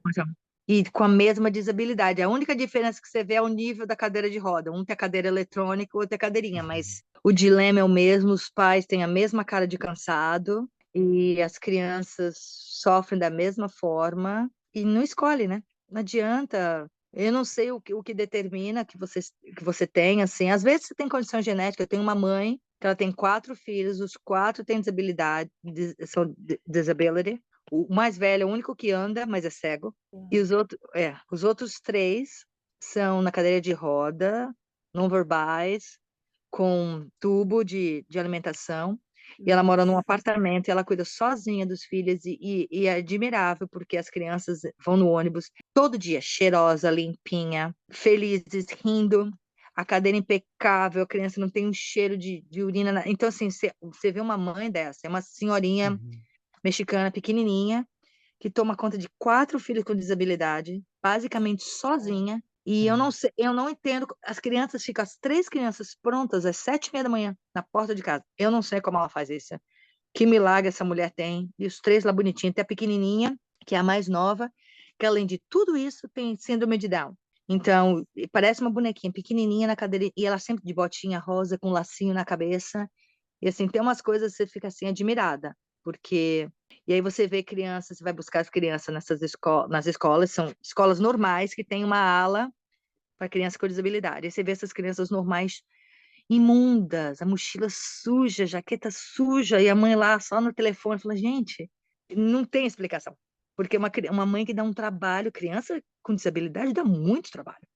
E com a mesma desabilidade. A única diferença que você vê é o nível da cadeira de roda. Um tem a cadeira eletrônica, o outro tem a cadeirinha, mas o dilema é o mesmo, os pais têm a mesma cara de cansado e as crianças sofrem da mesma forma e não escolhe, né? Não adianta. Eu não sei o que determina que você tem, assim. Às vezes você tem condição genética. Eu tenho uma mãe que ela tem 4 filhos, os 4 têm disabilidade, são disability. O mais velho é o único que anda, mas é cego. E os outros 3 são na cadeira de roda, não verbais, com tubo de alimentação. E ela mora num apartamento e ela cuida sozinha dos filhos. E é admirável, porque as crianças vão no ônibus todo dia, cheirosa, limpinha, felizes, rindo. A cadeira impecável, a criança não tem um cheiro de urina. Então, assim, você vê uma mãe dessa, é uma senhorinha
Uhum.
mexicana, pequenininha, que toma conta de 4 filhos com disabilidade, basicamente sozinha. E eu não sei, eu não entendo. As crianças ficam, as 3 crianças prontas às 7h30 da manhã, na porta de casa. Eu não sei como ela faz isso. Que milagre essa mulher tem. E os 3 lá bonitinhos, até a pequenininha, que é a mais nova, que além de tudo isso, tem síndrome de Down. Então, parece uma bonequinha pequenininha na cadeira, e ela sempre de botinha rosa, com um lacinho na cabeça. E assim, tem umas coisas que você fica assim, admirada, porque. E aí você vê crianças, você vai buscar as crianças nas escolas, são escolas normais que tem uma ala para criança com disabilidade. Aí você vê essas crianças normais imundas, a mochila suja, a jaqueta suja, e a mãe lá só no telefone, fala, gente, não tem explicação. Porque uma mãe que dá um trabalho, criança com disabilidade dá muito trabalho.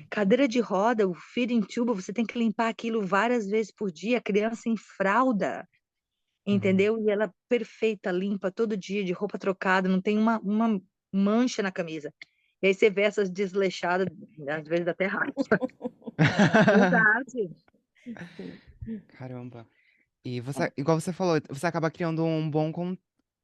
Cadeira de roda, o feeding tube, você tem que limpar aquilo várias vezes por dia, a criança em fralda, entendeu? E ela perfeita, limpa todo dia, de roupa trocada, não tem uma mancha na camisa. E aí você vê essas desleixadas, às vezes dá até raiva. Verdade.
Caramba. E você, igual você falou, você acaba criando um bom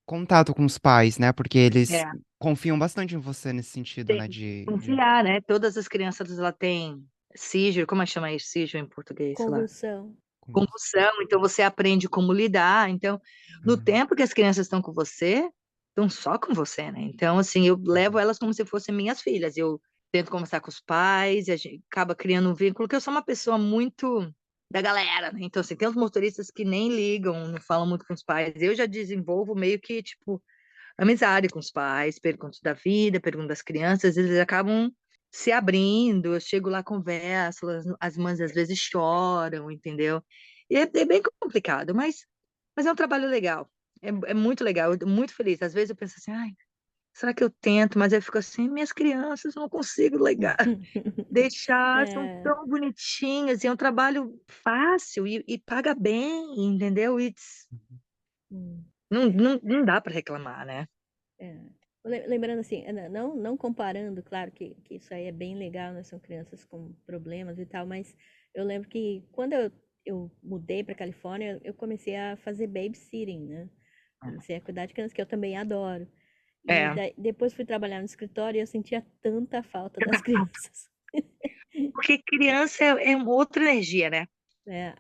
contato com os pais, né? Porque eles
É,
confiam bastante em você nesse sentido,
tem
né?
que confiar, né? Todas as crianças, ela têm seizure, como é que chama isso? Seizure em português, sei lá.
Convulsão.
Convulsão, então você aprende como lidar. Então, no
Uhum.
tempo que as crianças estão com você, estão só com você, né? Então, assim, eu levo elas como se fossem minhas filhas. Eu tento conversar com os pais, e a gente acaba criando um vínculo, que eu sou uma pessoa muito da galera, né? Então, assim, tem os motoristas que nem ligam, não falam muito com os pais. Eu já desenvolvo meio que, tipo, amizade com os pais, pergunto da vida, pergunto das crianças, eles acabam se abrindo, eu chego lá, converso, as mães às vezes choram, entendeu? E é bem complicado, mas é um trabalho legal, é muito legal, eu tô muito feliz. Às vezes eu penso assim, ai, será que eu tento? Mas eu fico assim, minhas crianças, eu não consigo deixar, são
É,
tão bonitinhas, e é um trabalho fácil e paga bem, entendeu?
hum,
Não dá para reclamar, né?
é. Lembrando assim, não comparando, claro que isso aí é bem legal, né? São crianças com problemas e tal, mas eu lembro que quando eu mudei para Califórnia, eu comecei a fazer babysitting, né? Comecei a cuidar de crianças, que eu também adoro. E
É,
depois fui trabalhar no escritório e eu sentia tanta falta das crianças.
porque criança é uma outra energia, né?
É.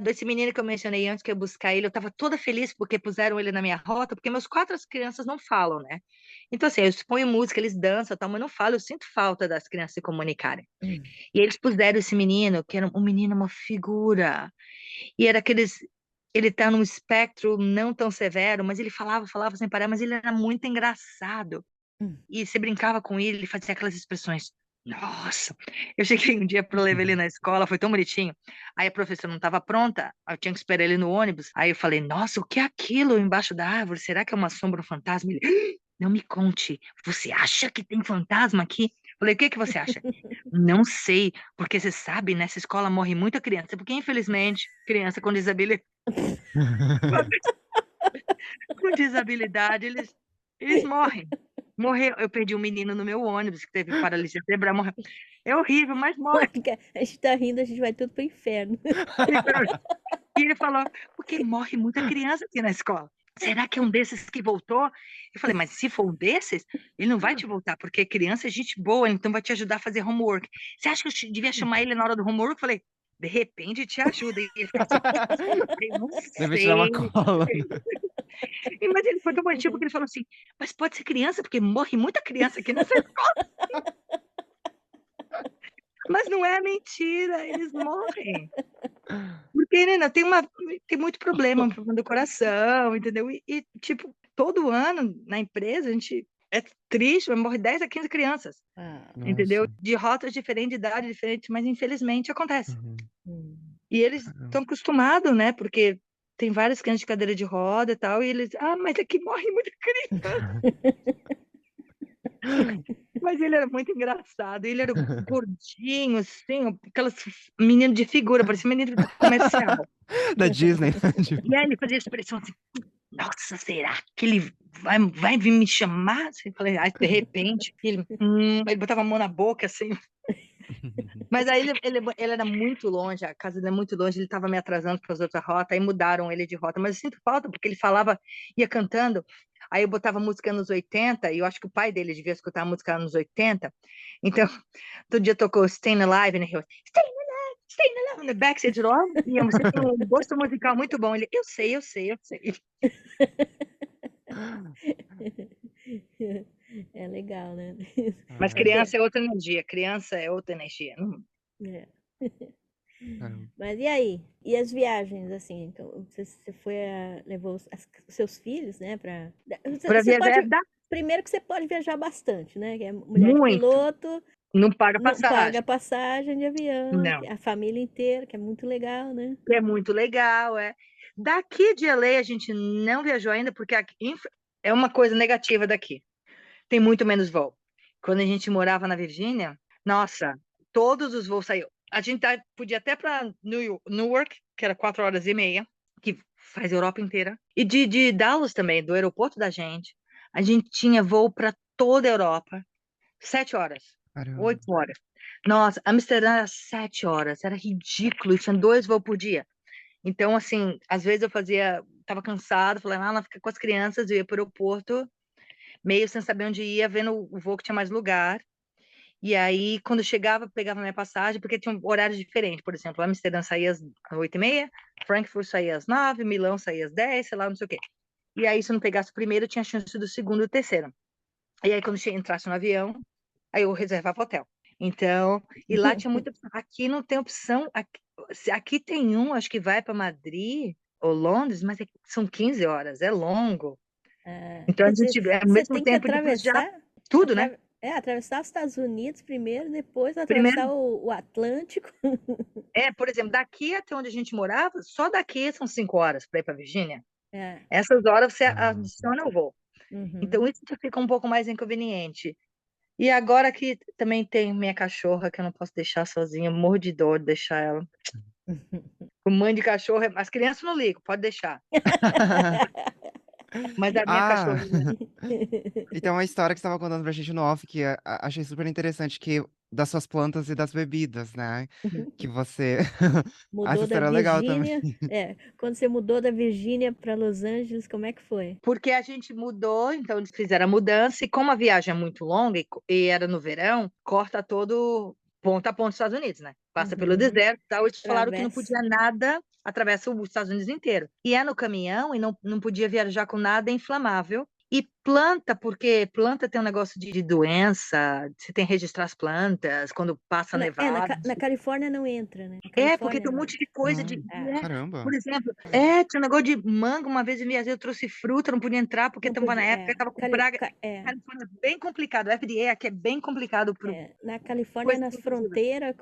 Esse menino que eu mencionei antes, que eu ia buscar ele, eu estava toda feliz porque puseram ele na minha rota, porque meus 4 crianças não falam, né? Então, assim, eu ponho música, eles dançam, tal, mas não falam, eu sinto falta das crianças se comunicarem.
Hum.
E eles puseram esse menino, que era um menino, uma figura, e era aqueles. Ele tá num espectro não tão severo, mas ele falava sem parar, mas ele era muito engraçado.
Hum.
E você brincava com ele, ele fazia aquelas expressões. Nossa! Eu cheguei um dia para levar ele na escola, foi tão bonitinho. Aí a professora não estava pronta, eu tinha que esperar ele no ônibus. Aí eu falei, nossa, o que é aquilo embaixo da árvore? Será que é uma sombra, um fantasma? Ele, não me conte, você acha que tem fantasma aqui? Eu falei, o que que você acha? Não sei, porque você sabe, nessa escola morre muita criança, porque infelizmente, criança com desabilidade, eles morrem. Morreu. Eu perdi um menino no meu ônibus que teve paralisia cerebral, morreu. É horrível, mas morre.
Mônica, a gente tá rindo, a gente vai tudo pro inferno.
E ele falou, porque morre muita criança aqui na escola. Será que é um desses que voltou? Eu falei, mas se for um desses, ele não vai te voltar, porque criança é gente boa, então vai te ajudar a fazer homework. Você acha que eu devia chamar ele na hora do homework? Eu falei, de repente te ajuda. E ele ficou assim, eu não
Deve tirar
sei.
uma cola.
Mas ele foi tão bonitinho porque ele falou assim, mas pode ser criança, porque morre muita criança aqui nessa escola. Mas não é mentira, eles morrem. Porque, né, tem muito problema, um problema do coração, entendeu? Tipo, todo ano na empresa, a gente é triste, mas morre 10 a 15 crianças,
Ah,
entendeu?
Nossa.
De rotas diferentes, de idade diferente, mas infelizmente acontece.
Uhum.
hum.
E eles
Caramba.
estão acostumados, né? Porque tem várias crianças de cadeira de roda e tal, e eles, mas aqui morre muita criança. Mas ele era muito engraçado, ele era gordinho, assim, aquelas menino de figura, parecia menino comercial.
Da Disney, né? Tipo,
E aí ele fazia expressão assim, nossa, será que ele vai vir me chamar? Assim, eu falei, de repente, ele botava a mão na boca, assim. Mas aí ele era muito longe, a casa dele é muito longe, ele estava me atrasando para as outras rotas, aí mudaram ele de rota, mas eu sinto falta, porque ele falava, ia cantando, aí eu botava música nos 80, e eu acho que o pai dele devia escutar música nos 80, então, todo dia tocou Stayin' Alive, né? Stayin' Alive, no Backstreet Love, e você tem um gosto musical muito bom. Ele, eu sei.
É legal, né?
Mas
Ah,
criança é outra energia, criança é outra energia.
É.
caramba.
Mas e aí? E as viagens, assim? Então, você levou os seus filhos, né, pra...
Para
Você
viajar,
pode...
dá
Primeiro que você pode viajar bastante, né? Que é mulher de
muito,
piloto,
não paga
não paga
passagem.
passagem de avião,
Não,
a família inteira, que é muito legal, né?
é muito legal, é. Daqui de LA a gente não viajou ainda, porque é uma coisa negativa daqui. Tem muito menos voo. Quando a gente morava na Virgínia, nossa, todos os voos saíam. A gente podia até para Newark, que era 4 horas e meia, que faz a Europa inteira. E de Dallas também, do aeroporto da gente. A gente tinha voo para toda a Europa, 7 horas,
Caramba.
8 horas. Nossa, Amsterdã era 7 horas, era ridículo, e tinha 2 voos por dia. Então, assim, às vezes eu tava cansado, falei, ela fica com as crianças, eu ia para o aeroporto, meio sem saber onde ia, vendo o voo que tinha mais lugar. E aí, quando eu chegava, pegava minha passagem, porque tinha um horário diferente. Por exemplo, Amsterdã saía às 8h30, Frankfurt saía às 9, Milão saía às 10, sei lá, não sei o quê. E aí, se eu não pegasse o primeiro, eu tinha chance do segundo e do terceiro. E aí, quando eu entrasse no avião, aí eu reservava hotel. Então, e lá tinha muita opção. Aqui não tem opção. Aqui tem acho que vai para Madrid ou Londres, mas são 15 horas, é longo. Então,
Quer
a
dizer,
gente, ao
você
mesmo
tem que
tempo, depois já
atravessar,
tudo, né?
atravessar os Estados Unidos primeiro, depois atravessar
Primeiro,
o Atlântico.
por exemplo, daqui até onde a gente morava, só daqui são 5 horas para ir para Virgínia.
É.
Essas horas você
Ah,
adiciona o voo.
Uhum.
Então isso já fica um pouco mais inconveniente. E agora que também tem minha cachorra, que eu não posso deixar sozinha, eu morro de dor de deixar ela. O mãe de cachorro, as crianças não ligam, pode deixar. Mas a minha
Ah,
cachorrinha,
então a história que você estava contando pra gente no off, que achei super interessante, que das suas plantas e das bebidas, né? Que você. Essa
Mudou da
história é legal também.
Virgínia. Quando você mudou da Virgínia para Los Angeles, como é que foi?
porque a gente mudou, então eles fizeram a mudança, e como a viagem é muito longa e era no verão, corta todo ponta a ponta dos Estados Unidos, né? Passa pelo
Uhum.
deserto e tal. Eles falaram que não
Travessa.
podia nada, atravessa os Estados Unidos inteiro. E é no caminhão e não podia viajar com nada inflamável. E planta, porque planta tem um negócio de doença, você tem que registrar as plantas quando passa nevado.
Na Califórnia não entra, né? Na
Porque
Califórnia
tem um
não
monte
entra.
de coisa
Ah,
por
caramba.
exemplo, tinha um negócio de manga, uma vez eu viajei, eu trouxe fruta, não podia entrar porque
Não
estava na
podia.
época, estava com praga.
É.
Califórnia é bem complicado, o FDA aqui é bem complicado por
Na Califórnia,
coisa
nas
produtiva.
fronteiras,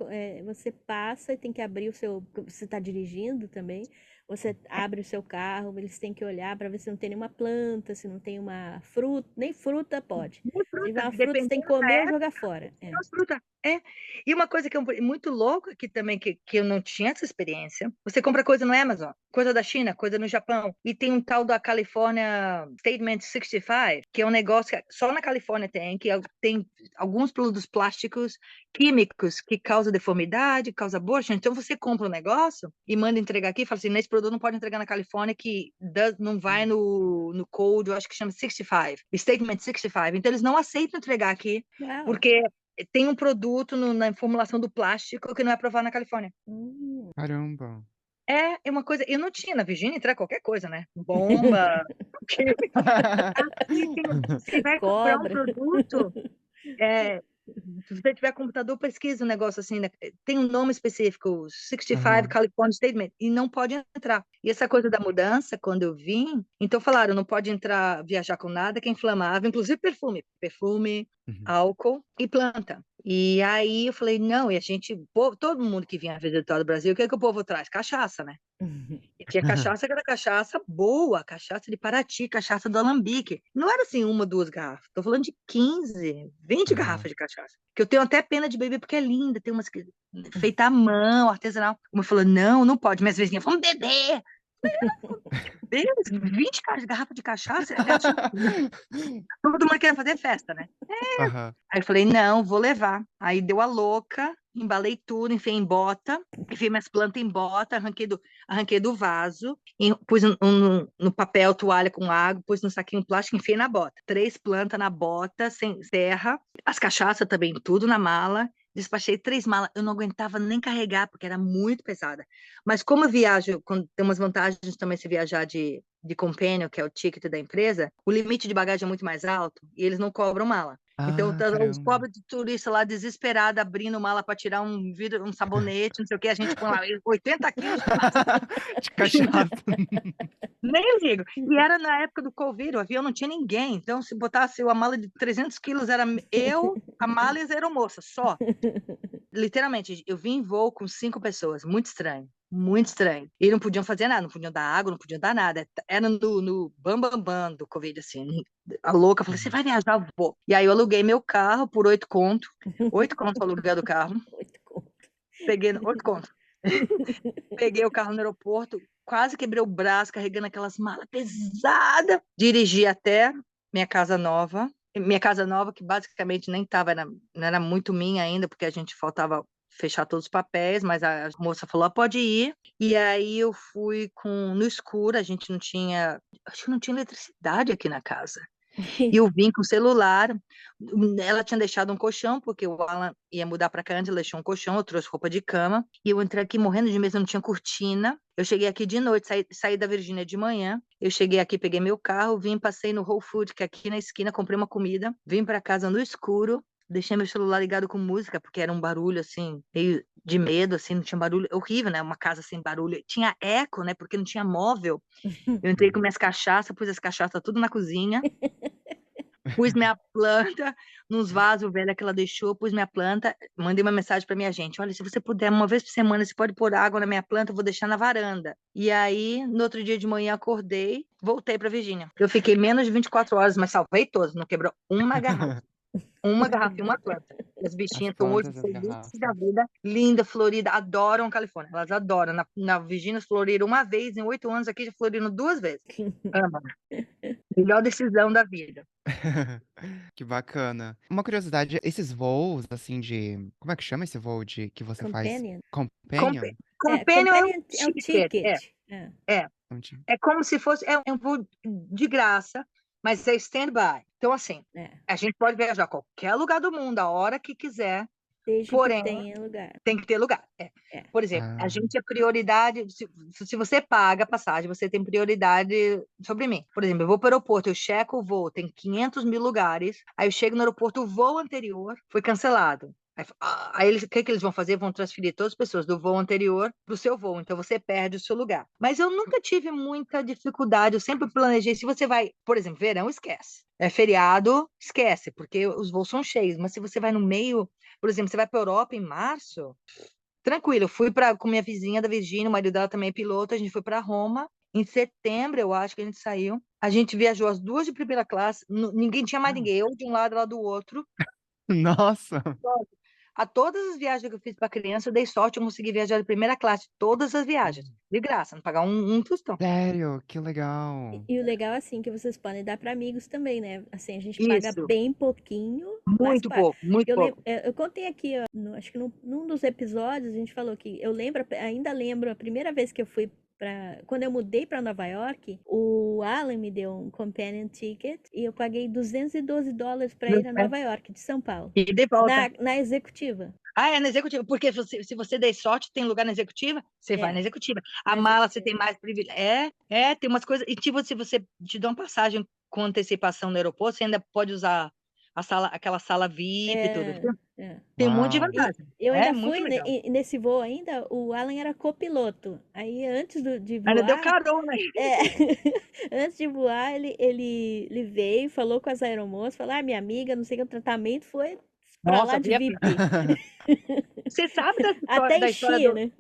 você passa e tem que abrir o seu. Você está dirigindo também, você abre o seu carro, eles têm que olhar para ver se não tem nenhuma planta, se não tem uma fruta, nem fruta pode.
Nem
Se tiver
fruta,
uma fruta, você tem que
dependendo da
comer ou
época,
jogar fora.
as frutas. E uma coisa que é muito louca aqui também, que eu não tinha essa experiência, você compra coisa no Amazon, coisa da China, coisa no Japão, e tem um tal da California Statement 65, que é um negócio que só na Califórnia tem, que tem alguns produtos plásticos químicos que causam deformidade, causam aborto. Então você compra um negócio e manda entregar aqui, e fala assim, nesse produto não pode entregar na Califórnia, que não vai no code, eu acho que chama 65, Statement 65. Então eles não aceitam entregar aqui,
Uau!
porque tem um produto na formulação do plástico que não é aprovado na Califórnia.
Caramba.
É uma coisa. Eu não tinha na Virgínia entrar qualquer coisa, né? Bomba. Você vai comprar um
Cobra.
produto. Se você tiver computador, pesquisa um negócio assim, né? Tem um nome específico, 65
Aham.
California Statement, e não pode entrar. E essa coisa da mudança, quando eu vim, então falaram, não pode entrar, viajar com nada que é inflamável, inclusive perfume,
Uhum.
álcool e planta. E aí eu falei, não, e a gente, todo mundo que vinha visitar o Brasil, o que é que o povo traz? Cachaça, né? E tinha cachaça que era cachaça boa, cachaça de Paraty, cachaça do Alambique. Não era assim uma, duas garrafas. Tô falando de 15, 20
Aham.
garrafas de cachaça. Que eu tenho até pena de beber porque é linda, tem umas feita à mão, artesanal. Uma falou: "Não, não pode". Minhas vizinhas, vamos beber. Beber 20 garrafas de cachaça, você acha que todo mundo quer fazer festa, né?
Aham.
Aí eu falei, não, vou levar. Aí deu a louca, embalei tudo, enfiei em bota, enfiei minhas plantas em bota, arranquei do vaso, pus no papel, toalha com água, pus no saquinho plástico, enfiei na bota. 3 plantas na bota, sem serra, as cachaças também, tudo na mala. Despachei 3 malas, eu não aguentava nem carregar, porque era muito pesada. Mas como eu viajo, tem umas vantagens também se viajar de companion, que é o ticket da empresa, o limite de bagagem é muito mais alto e eles não cobram mala. Então,
Ah,
os
caramba.
pobres de turista lá, desesperados, abrindo mala para tirar um sabonete, não sei o que, a gente põe lá 80 quilos de plástico.
De cachaça.
Nem ligo. E era na época do Covid, o avião não tinha ninguém. Então, se botasse uma mala de 300 quilos, era eu, a mala e as aeromoças, só. Literalmente, eu vim em voo com 5 pessoas. Muito estranho. Muito estranho. E não podiam fazer nada, não podiam dar água, não podiam dar nada. Era no bam, bam, bam do Covid, assim. A louca falou: você
Uhum.
vai viajar? Eu vou. E aí eu aluguei meu carro por 8 conto. 8 conto o aluguel do carro.
8 conto.
Peguei 8 conto. Peguei o carro no aeroporto, quase quebrei o braço carregando aquelas malas pesadas. Dirigi até minha casa nova. Minha casa nova, que basicamente nem estava, não era muito minha ainda, porque a gente faltava fechar todos os papéis, mas a moça falou: pode ir. E aí eu fui no escuro, a gente não tinha, acho que não tinha eletricidade aqui na casa. E eu vim com o celular. Ela tinha deixado um colchão, porque o Alan ia mudar para cá antes, ela deixou um colchão, eu trouxe roupa de cama. E eu entrei aqui morrendo de medo, não tinha cortina. Eu cheguei aqui de noite, saí da Virgínia de manhã. Eu cheguei aqui, peguei meu carro, vim, passei no Whole Foods, que é aqui na esquina, comprei uma comida, vim para casa no escuro. Deixei meu celular ligado com música, porque era um barulho, assim, meio de medo, assim, não tinha barulho. Horrível, né? Uma casa sem barulho. Tinha eco, né? Porque não tinha móvel. Eu entrei com minhas cachaças, pus as cachaças tudo na cozinha. Pus minha planta nos vasos velhos que ela deixou, pus minha planta, mandei uma mensagem para minha gente, olha, se você puder, uma vez por semana, você pode pôr água na minha planta, eu vou deixar na varanda. E aí, no outro dia de manhã, acordei, voltei para Virgínia. Eu fiquei menos de 24 horas, mas salvei todas, não quebrou uma garrafa. Uma garrafa e uma planta. E as
As
bichinhas estão hoje
plantas, as
felizes
garrafas.
da vida, linda, florida, adoram Califórnia. Elas adoram. Na Virgínia floriram uma vez, em 8 anos, aqui já floriram 2 vezes. Amam. Melhor decisão da vida.
Que bacana. Uma curiosidade, esses voos, assim, como é que chama esse voo que você faz?
Companion.
Companion?
Companion é um
Companion é o
ticket.
ticket.
É. É como se fosse um voo de graça, mas é stand-by. Então, assim, a gente pode viajar a qualquer lugar do mundo, a hora que quiser,
Desde
porém,
que tenha lugar.
tem que ter lugar. Por exemplo, a gente é prioridade. Se você paga a passagem, você tem prioridade sobre mim. Por exemplo, eu vou para o aeroporto, eu checo o voo, tem 500 mil lugares. Aí eu chego no aeroporto, o voo anterior foi cancelado. Aí o que eles vão fazer? Vão transferir todas as pessoas do voo anterior para o seu voo. Então você perde o seu lugar. Mas eu nunca tive muita dificuldade. Eu sempre planejei. Se você vai, por exemplo, verão, esquece. É feriado, esquece, porque os voos são cheios. Mas se você vai no meio, por exemplo, você vai para a Europa em março, tranquilo. Eu fui com minha vizinha da Virgínia, o marido dela também é piloto. A gente foi para Roma. Em setembro, eu acho que a gente saiu. A gente viajou as duas de primeira classe. Ninguém tinha mais ninguém. Eu de um lado, ela do outro.
Nossa!
A todas as viagens que eu fiz para criança, eu dei sorte, eu consegui viajar de primeira classe, todas as viagens, de graça, não pagar um tostão.
Sério? Que legal.
E o legal, assim, que vocês podem dar para amigos também, né? Assim, a gente paga
Isso,
bem pouquinho, mas
muito
paga.
pouco, muito pouco.
Eu contei aqui, ó, acho que num dos episódios, a gente falou que ainda lembro a primeira vez que eu fui quando eu mudei para Nova York, o Alan me deu um companion ticket e eu paguei $212 para ir a Nova York, de São Paulo.
E de volta.
Na executiva.
É na executiva, porque se você der sorte, tem lugar na executiva, você vai na executiva. A
Na
mala,
executiva.
você tem mais privilégio. Tem umas coisas. E tipo, se você te dá uma passagem com antecipação no aeroporto, você ainda pode usar aquela sala VIP e tudo. Tem um monte de
Uau.
vantagem.
Eu ainda
muito
fui
legal.
nesse voo ainda, o Alan era copiloto. Aí antes de
Ainda deu
voar,
carona.
antes de voar, ele veio, falou com as aeromoças, falou: minha amiga, não sei o que, o tratamento foi pra
Nossa,
lá de VIP.
Você sabe
Até
da história
enchia, né?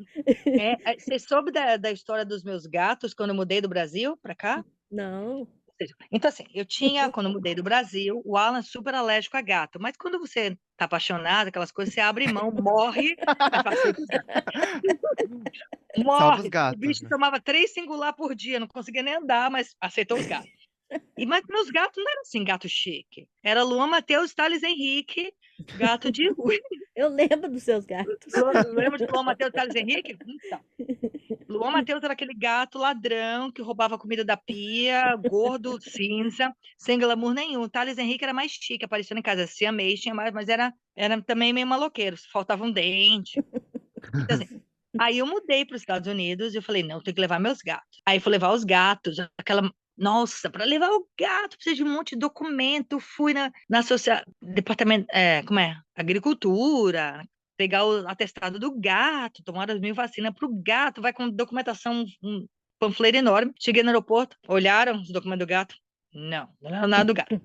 Você soube da história dos meus gatos quando eu mudei do Brasil para cá?
Não.
Então, assim, quando eu mudei do Brasil, o Alan é super alérgico a gato. Mas quando você tá apaixonado, aquelas coisas, você abre mão, morre, mas aceita os gatos.
Salva os
Morre. O
gatos,
bicho
né?
tomava 3 singular por dia, não conseguia nem andar, mas aceitou os gatos. Mas meus gatos não eram assim, gato chique. Era Luan Matheus, Thales Henrique, gato de rua.
Eu lembro dos seus gatos.
Lembra de Luan Matheus, Thales Henrique? Então. Luan Matheus era aquele gato ladrão que roubava a comida da pia, gordo, cinza, sem glamour nenhum. Thales Henrique era mais chique, aparecendo em casa siamês, tinha mais, mas era também meio maloqueiro, faltava um dente. Então, assim, aí eu mudei para os Estados Unidos e eu falei, não, tenho que levar meus gatos. Aí fui levar os gatos, nossa, para levar o gato precisa de um monte de documento. Fui na departamento, agricultura, pegar o atestado do gato, tomar as 1000 vacinas para o gato, vai com documentação, um panfleto enorme. Cheguei no aeroporto, olharam os documentos do gato? Não era nada do gato.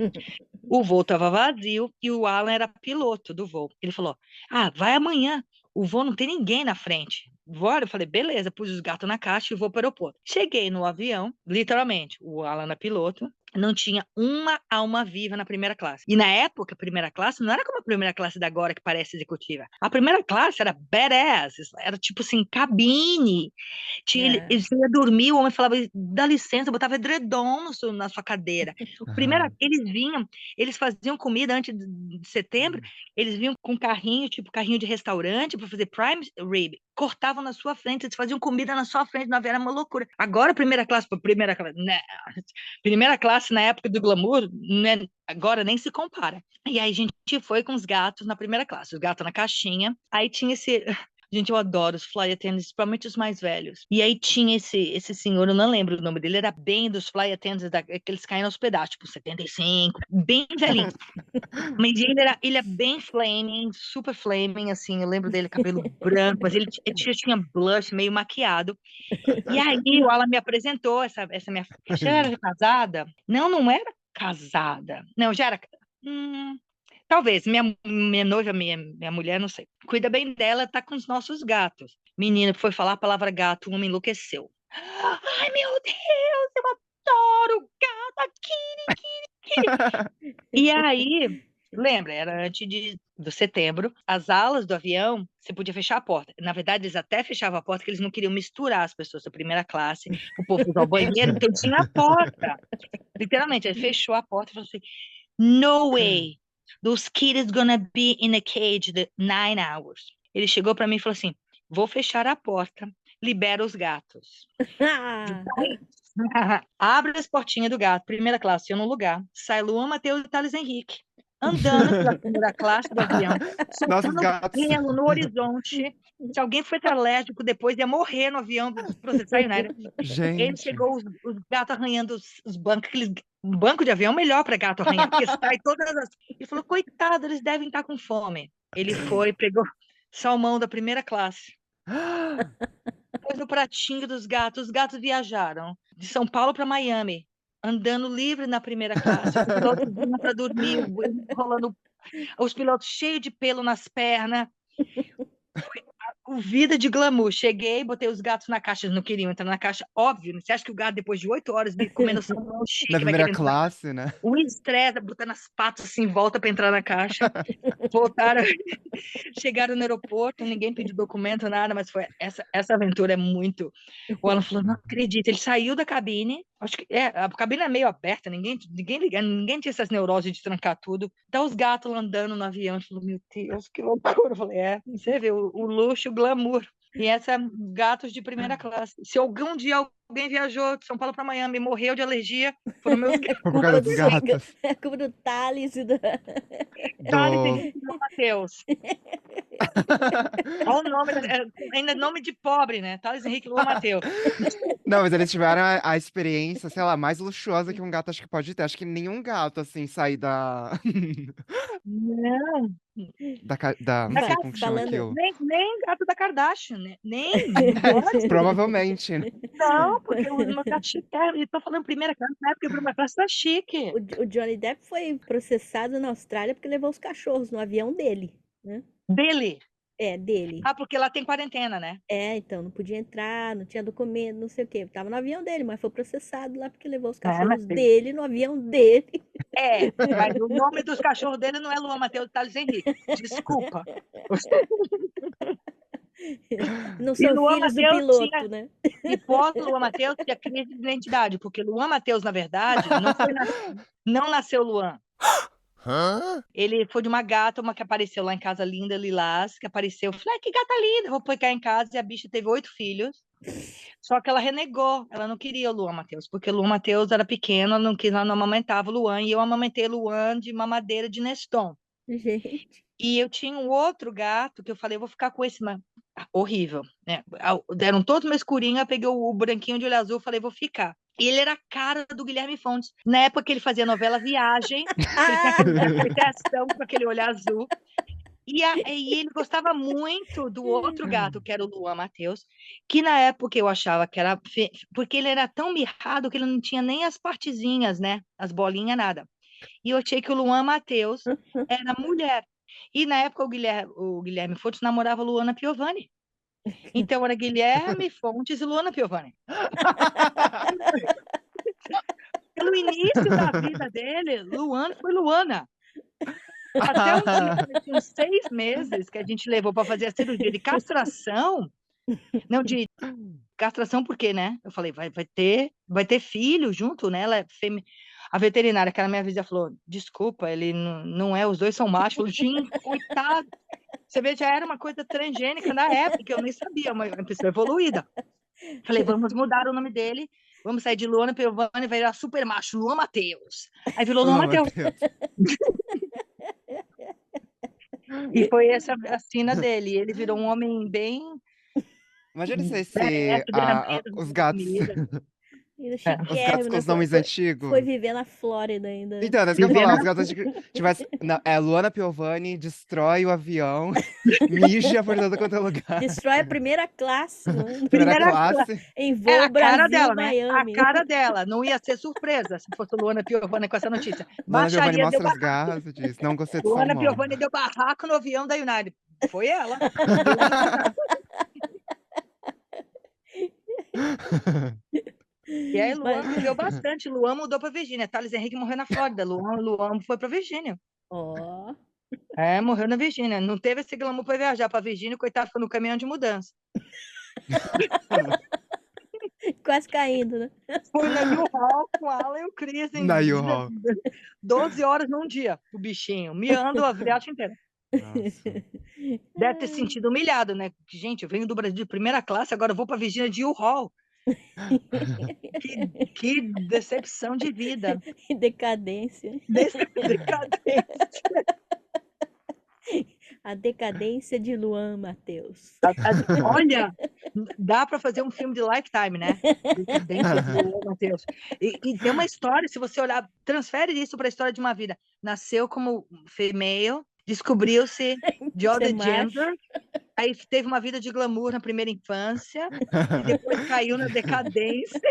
O voo estava vazio e o Alan era piloto do voo. Ele falou, vai amanhã, o voo não tem ninguém na frente. Bora? Eu falei, beleza, pus os gatos na caixa e vou para o aeroporto. Cheguei no avião, literalmente, o Alan era piloto, não tinha uma alma viva na primeira classe. E na época, a primeira classe não era como a primeira classe da agora, que parece executiva. A primeira classe era badass, era tipo assim, cabine. Eles iam dormir, o homem falava, dá licença, botava edredom na sua cadeira. Eles vinham, eles faziam comida antes de setembro, eles vinham com carrinho, tipo carrinho de restaurante, para fazer prime rib. Cortavam na sua frente, eles faziam comida na sua frente, não era uma loucura. Agora, primeira classe, né? Primeira classe na época do glamour, né? Agora nem se compara. E aí a gente foi com os gatos na primeira classe, os gatos na caixinha. Aí tinha esse... Gente, eu adoro os fly attendants, principalmente os mais velhos. E aí tinha esse senhor, eu não lembro o nome dele, era bem dos fly attendants, que eles caem aos pedaços, tipo 75, bem velhinho. Mas ele é bem flaming, super flaming, assim, eu lembro dele, cabelo branco, mas ele tinha blush, meio maquiado. E aí o Alan me apresentou, essa minha... Já era casada? Não era casada. Não, já era... Hum, talvez. Minha noiva, minha mulher, não sei. Cuida bem dela, tá com os nossos gatos. Menina, foi falar a palavra gato, o homem enlouqueceu. Ai, meu Deus, eu adoro gato, Kitty. E aí, lembra, era antes do setembro, as alas do avião, você podia fechar a porta. Na verdade, eles até fechavam a porta, porque eles não queriam misturar as pessoas da primeira classe, o povo usar o banheiro, então tinha a porta. Literalmente, ele fechou a porta e falou assim: No way, those kids gonna be in a cage the 9 hours. Ele chegou para mim e falou assim: vou fechar a porta, libera os gatos. Abre as portinhas do gato, primeira classe, eu no lugar. Sai Luan, Matheus e Thales Henrique. Andando pela primeira classe do avião,
Nossos
soltando
gatos.
pelo no horizonte. Se alguém foi alérgico depois, ia morrer no avião do processar United. Ele
Gente.
chegou, os gatos arranhando os bancos, um banco de avião é melhor para gato arranhar, porque sai todas as. Ele falou, coitado, eles devem estar com fome. Ele foi, pegou salmão da primeira classe, pôs no pratinho dos gatos, os gatos viajaram de São Paulo para Miami, andando livre na primeira classe, os pilotos vinham para dormir, rolando, os pilotos cheios de pelo nas pernas. O vida de glamour. Cheguei, botei os gatos na caixa, eles não queriam entrar na caixa, óbvio. Né? Você acha que o gato, depois de 8 horas, comendo salmão
Na
chique, vai
primeira
querer entrar?
classe, né?
O estresse, botando as patas assim, em volta para entrar na caixa. Voltaram, chegaram no aeroporto, ninguém pediu documento, nada, mas foi essa aventura é muito. O Alan falou, não acredito, ele saiu da cabine, acho que a cabine é meio aberta, ninguém liga, ninguém tinha essas neuroses de trancar tudo. Tá os gatos andando no avião, ele falou, meu Deus, que loucura. Eu falei, você vê o luxo, o glamour. E essa é gatos de primeira classe. Se algum dia alguém viajou de São Paulo para Miami e morreu de alergia, foram meus gatos.
Por causa dos gatos.
É culpa do Thales e do...
Thales
Do...
Henrique e Matheus. Olha o nome, ainda nome de pobre, né? Thales Henrique Lua Matheus.
Não, mas eles tiveram a experiência, sei lá, mais luxuosa que um gato acho que pode ter. Acho que nenhum gato, assim, sair da...
Não,
Não sei como que chama
Falando...
aquilo.
nem gato da Kardashian, né? Nem, não pode.
Provavelmente, né?
Não, porque o meu gato chique, eu tô falando primeira classe, na época a primeira classe tá chique.
O Johnny Depp foi processado na Austrália porque levou os cachorros no avião dele, né?
Dele.
Dele.
Porque lá tem quarentena, né?
Então, não podia entrar, não tinha documento, não sei o quê. Tava no avião dele, mas foi processado lá porque levou os cachorros dele no avião dele.
Mas o nome dos cachorros dele não é Luan Matheus e Thales Henrique. Desculpa.
Não são
Luan
filhos do
Matheus
piloto, né?
E pós Luan Matheus tinha crise de identidade, porque Luan Matheus, na verdade, não nasceu Luan. Ele foi de uma gata, uma que apareceu lá em casa, linda, lilás, que apareceu. Eu falei, que gata linda, vou pôr cá em casa. E a bicha teve 8 filhos. Só que ela renegou, ela não queria o Luan Matheus, porque Luan Matheus era pequeno, ela não amamentava o Luan, e eu amamentei Luan de mamadeira de Neston.
Gente.
E eu tinha um outro gato que eu falei, eu vou ficar com esse, mas horrível, né? Deram todos meus escurinho, eu peguei o branquinho de olho azul, falei, vou ficar. E ele era a cara do Guilherme Fontes. Na época que ele fazia a novela Viagem, ele tinha ação com aquele olho azul. E ele gostava muito do outro gato, que era o Luan Matheus, que na época eu achava que era... Porque ele era tão mirrado que ele não tinha nem as partezinhas, né? As bolinhas, nada. E eu achei que o Luan Matheus era mulher. E na época o Guilherme Fontes namorava a Luana Piovani. Então era Guilherme Fontes e Luana Piovani. Pelo início da vida dele, Luana foi Luana. Até um dia, tinha uns 6 meses que a gente levou para fazer a cirurgia de castração. Não, de castração por quê, né? Eu falei, vai ter filho junto, né? Ela é A veterinária, que era minha vizinha, falou, desculpa, ele não é, os dois são machos. Eu falei, gente, coitado. Você vê, já era uma coisa transgênica na época, que eu nem sabia, uma pessoa evoluída. Falei, vamos mudar o nome dele, vamos sair de Luana Piovani e vai virar super macho, Luan Matheus. Aí virou Luan Matheus. E foi essa a sina dele. Ele virou um homem bem...
Imagina se os gatos...
Ainda
É.
Os gatos
chiquérrimo,
com
né?
os nomes
Foi
antigos.
viver na Flórida ainda.
Então, é isso que eu ia
Viver
falar.
na
Os gatos antigos tivesse. Não, Luana Piovani destrói o avião, mija por todo quanto é lugar.
Destrói a primeira classe, né?
Primeira
primeira
classe.
Em
É
voo
a cara dela, né? A
Brasil-Miami.
cara dela. Não ia ser surpresa se fosse Luana Piovani com essa notícia.
Luana Piovani
Baixaria deu
mostra as
barraco.
garras e diz: não gostei do
Luana
salmão.
Piovani deu barraco no avião da United. Foi ela. Luana Piovani. E aí,
Mas,
Luan viveu bastante. Luan mudou para Virgínia. Thales Henrique morreu na Flórida. Luan foi para Virgínia.
ó,
É, morreu na Virgínia. Não teve esse glamour para viajar para Virgínia. Coitado, foi no caminhão de mudança.
quase caindo, né?
Fui na U-Haul com a Alan e o Chris em
Na U-Haul.
12 horas num dia. O bichinho, miando a viagem inteira.
Nossa.
Deve ter se sentido humilhado, né? Gente, eu venho do Brasil de primeira classe, agora eu vou para Virgínia de U-Haul. Que decepção de vida.
Decadência.
Decadência.
A decadência de Luan Matheus.
Olha, dá para fazer um filme de Lifetime, né? Decadência do Matheus. E tem uma história, se você olhar, transfere isso para a história de uma vida. Nasceu como female, descobriu-se de
Ser
other
macho.
gender, aí teve uma vida de glamour na primeira infância, e depois caiu na decadência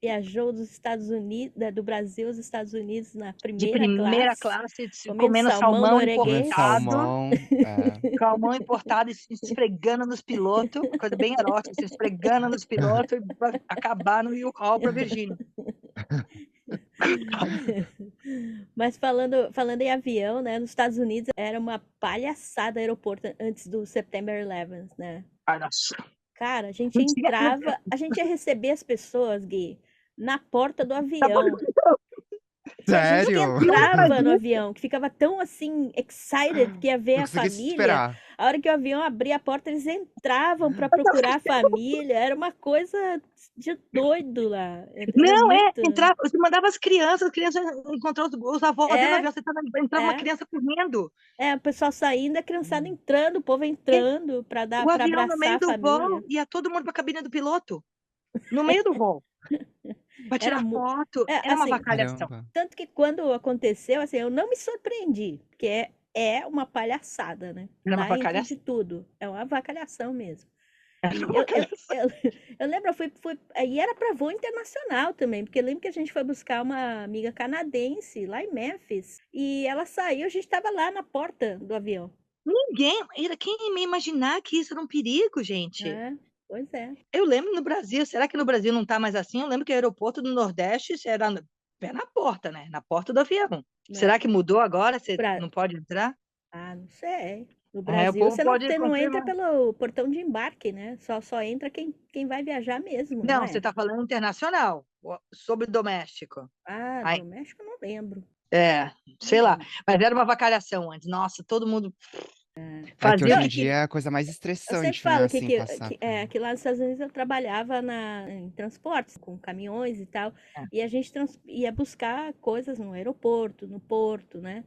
Viajou dos Estados Unidos, do Brasil aos Estados Unidos na
de
primeira
primeira
classe,
classe,
comendo
comendo
salmão
salmão
norueguês.
Comendo
importado.
salmão.
Salmão importado e se esfregando nos pilotos, coisa bem erótica, se esfregando nos pilotos para acabar no U-Haul para Virgínia.
Mas falando em avião, né? Nos Estados Unidos era uma palhaçada aeroporto antes do September 11, né?
Ai, nossa.
Cara, a gente
Não tinha-
entrava, a gente ia receber as pessoas, Gui, na porta do avião. Tinha gente que
Sério?
entrava no avião, que ficava tão assim, excited, que ia ver
Não
a
consegui se
família.
esperar.
A hora que o avião abria a porta, eles entravam para procurar a família. Era uma coisa de doido lá. Era
Não,
muito...
entrava, você mandava as crianças encontrou os avós dentro do avião, você entrava uma criança correndo.
o pessoal saindo, a criançada entrando, o povo entrando para
O avião
abraçar
no meio
a
do
família.
voo, ia todo mundo para a cabine do piloto. No meio do voo. Para tirar foto. Era uma
assim,
vacalhação.
Caramba.
tanto que quando aconteceu, assim, eu não me surpreendi, porque é uma palhaçada, né?
Era uma
Lá entre
vacalhação.
de tudo. É uma avacalhação mesmo.
Era
E
uma vacalhação.
eu lembro, e era para voo internacional também, porque eu lembro que a gente foi buscar uma amiga canadense lá em Memphis, e ela saiu, a gente estava lá na porta do avião.
Quem ia imaginar que isso era um perigo, gente?
Pois é.
Eu lembro no Brasil, será que no Brasil não está mais assim? Eu lembro que o aeroporto do Nordeste era pé na porta, né? Na porta do avião. Será que mudou agora? Você não pode entrar?
Ah, não sei. No
o
Brasil,
povo
você
pode
não entra
confirmar.
pelo portão de embarque, né? Só entra quem vai viajar mesmo, não
Não,
é?
você está falando internacional, sobre doméstico.
Ah,
Ai,
doméstico eu não lembro.
sei lá. Mas era uma vacalhação antes. Nossa, todo mundo
É que
fazia.
hoje em dia é a coisa mais
Eu sempre
estressante, né?
falo
Assim, passar por...
que lá nos Estados Unidos eu trabalhava em transportes, com caminhões e tal, e a gente ia buscar coisas no aeroporto, no porto, né?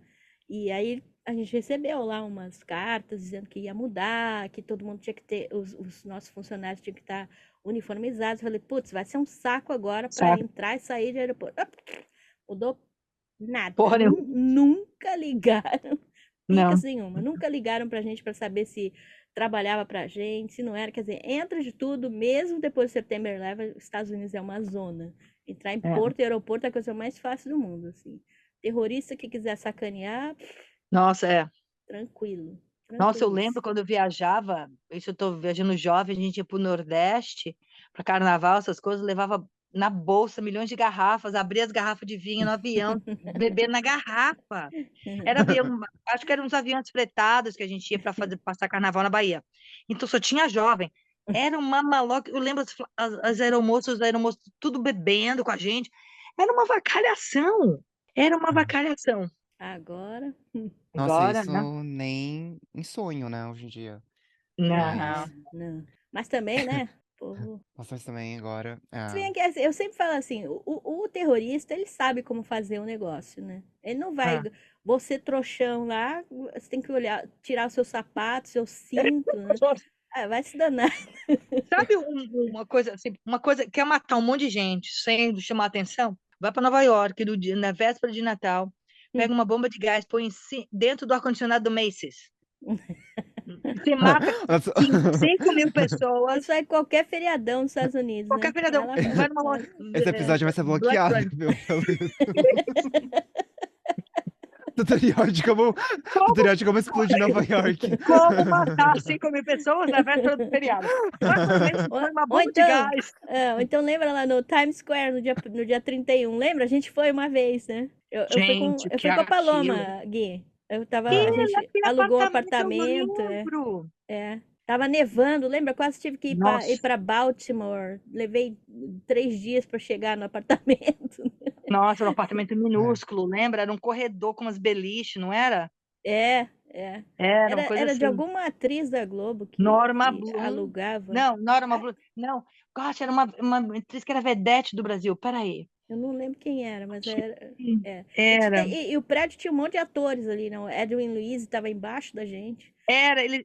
E aí a gente recebeu lá umas cartas dizendo que ia mudar, que todo mundo tinha que ter, os nossos funcionários tinham que estar uniformizados. Eu falei, putz, vai ser um saco agora para entrar e sair de aeroporto. Mudou nada.
Porra nenhuma.
Nunca ligaram.
Não.
Picas nenhuma. Nunca ligaram pra gente para saber se trabalhava pra gente, se não era. Quer dizer, entra de tudo, mesmo depois do September 11, os Estados Unidos é uma zona. Entrar em porto e aeroporto é a coisa mais fácil do mundo, assim. Terrorista que quiser sacanear,
Nossa,
tranquilo.
Nossa, eu lembro quando eu viajava, isso eu tô viajando jovem, a gente ia pro Nordeste, para carnaval, essas coisas, levava na bolsa milhões de garrafas, abria as garrafas de vinho no avião, bebendo na garrafa. Era avião, acho que eram uns aviões fretados que a gente ia para passar carnaval na Bahia. Então só tinha jovem. Era uma maloca. Eu lembro as aeromoças, os aeromoços tudo bebendo com a gente. Era uma vacalhação. Era uma vacalhação.
Agora,
Nossa,
Agora,
isso
né?
nem em sonho, né? Hoje em dia.
Não.
não. Mas também, né? Povo...
Nossa, mas também agora...
Se bem que, assim, eu sempre falo assim, o terrorista, ele sabe como fazer o negócio, né? Ele não vai... Você trouxão lá, você tem que olhar, tirar o seu sapato, seu cinto, né? Ah, vai se danar.
Sabe uma coisa assim, uma coisa quer matar um monte de gente sem chamar atenção? Vai para Nova York na véspera de Natal, pega uma bomba de gás, põe dentro do ar-condicionado do Macy's. Você mata
Nossa.
5.000 pessoas.
Isso é qualquer feriadão nos Estados Unidos,
Qualquer
né?
feriadão,
Vai lá,
vai numa loja.
Esse episódio vai ser
Black
bloqueado,
Friday.
viu? Pelo tutorial de como explodir Nova York.
Como matar 5.000 pessoas na véspera do feriado? Foi uma bomba de gás.
Ou então lembra lá no Times Square no dia 31, lembra? A gente foi uma vez, né? Eu fui com a Paloma, Gui. A gente alugou um apartamento. Tava nevando, lembra? Quase tive que ir para Baltimore. Levei 3 dias para chegar no apartamento.
Nossa, era um apartamento minúsculo, lembra? Era um corredor com umas beliches, não era?
Era
uma coisa
de
assim.
alguma atriz da Globo que
Norma Bloom.
alugava.
Não, Norma Bloom. Não, gosh, era uma atriz que era vedete do Brasil. Peraí.
Eu não lembro quem era, mas era.
Era.
E o prédio tinha um monte de atores ali, não? Edwin Luiz estava embaixo da gente.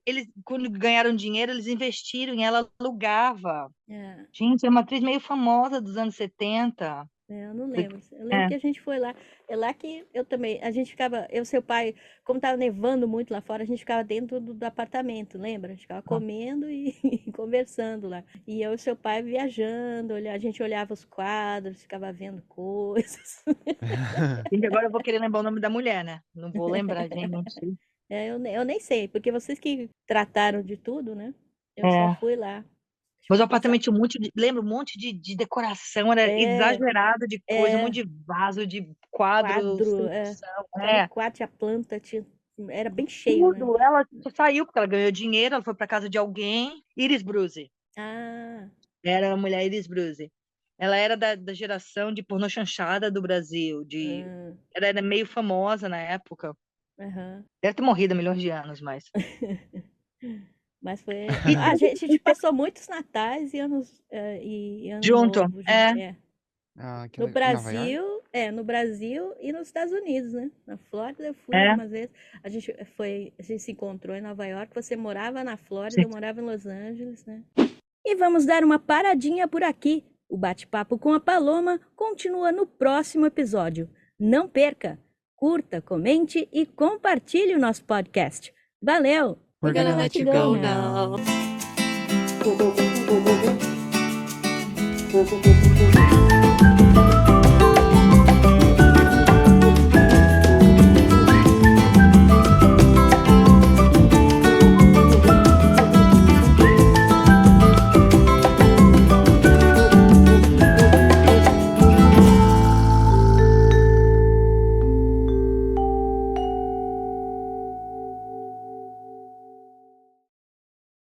Eles, quando ganharam dinheiro, eles investiram e ela alugava. Gente, é uma atriz meio famosa dos anos 70.
Eu não lembro. Eu lembro que a gente foi lá. É lá que eu também. A gente ficava. Eu e seu pai, como estava nevando muito lá fora, a gente ficava dentro do apartamento, lembra? A gente ficava comendo e conversando lá. E eu e seu pai viajando, a gente olhava os quadros, ficava vendo coisas.
Gente, agora eu vou querer lembrar o nome da mulher, né? Não vou lembrar, gente.
Eu nem sei, porque vocês que trataram de tudo, né? Eu só fui lá.
Mas o apartamento tinha lembra um monte de decoração, era exagerado de coisa, um monte de vaso, de quadro.
Cada quarto tinha planta, era bem cheio.
Tudo.
Né?
Ela saiu porque ela ganhou dinheiro, ela foi para casa de alguém. Iris Bruce. Era a mulher Iris Bruce. Ela era da geração de pornô chanchada do Brasil. Ela era meio famosa na época. Deve ter morrido há milhões de anos, mas.
Mas foi. A gente passou muitos natais e anos
junto.
Novo, no Brasil, no Brasil e nos Estados Unidos, né? Na Flórida eu fui algumas vezes. A gente se encontrou em Nova York. Você morava na Flórida, eu morava em Los Angeles, né? E vamos dar uma paradinha por aqui. O bate-papo com a Paloma continua no próximo episódio. Não perca! Curta, comente e compartilhe o nosso podcast. Valeu!
We're gonna let you go now.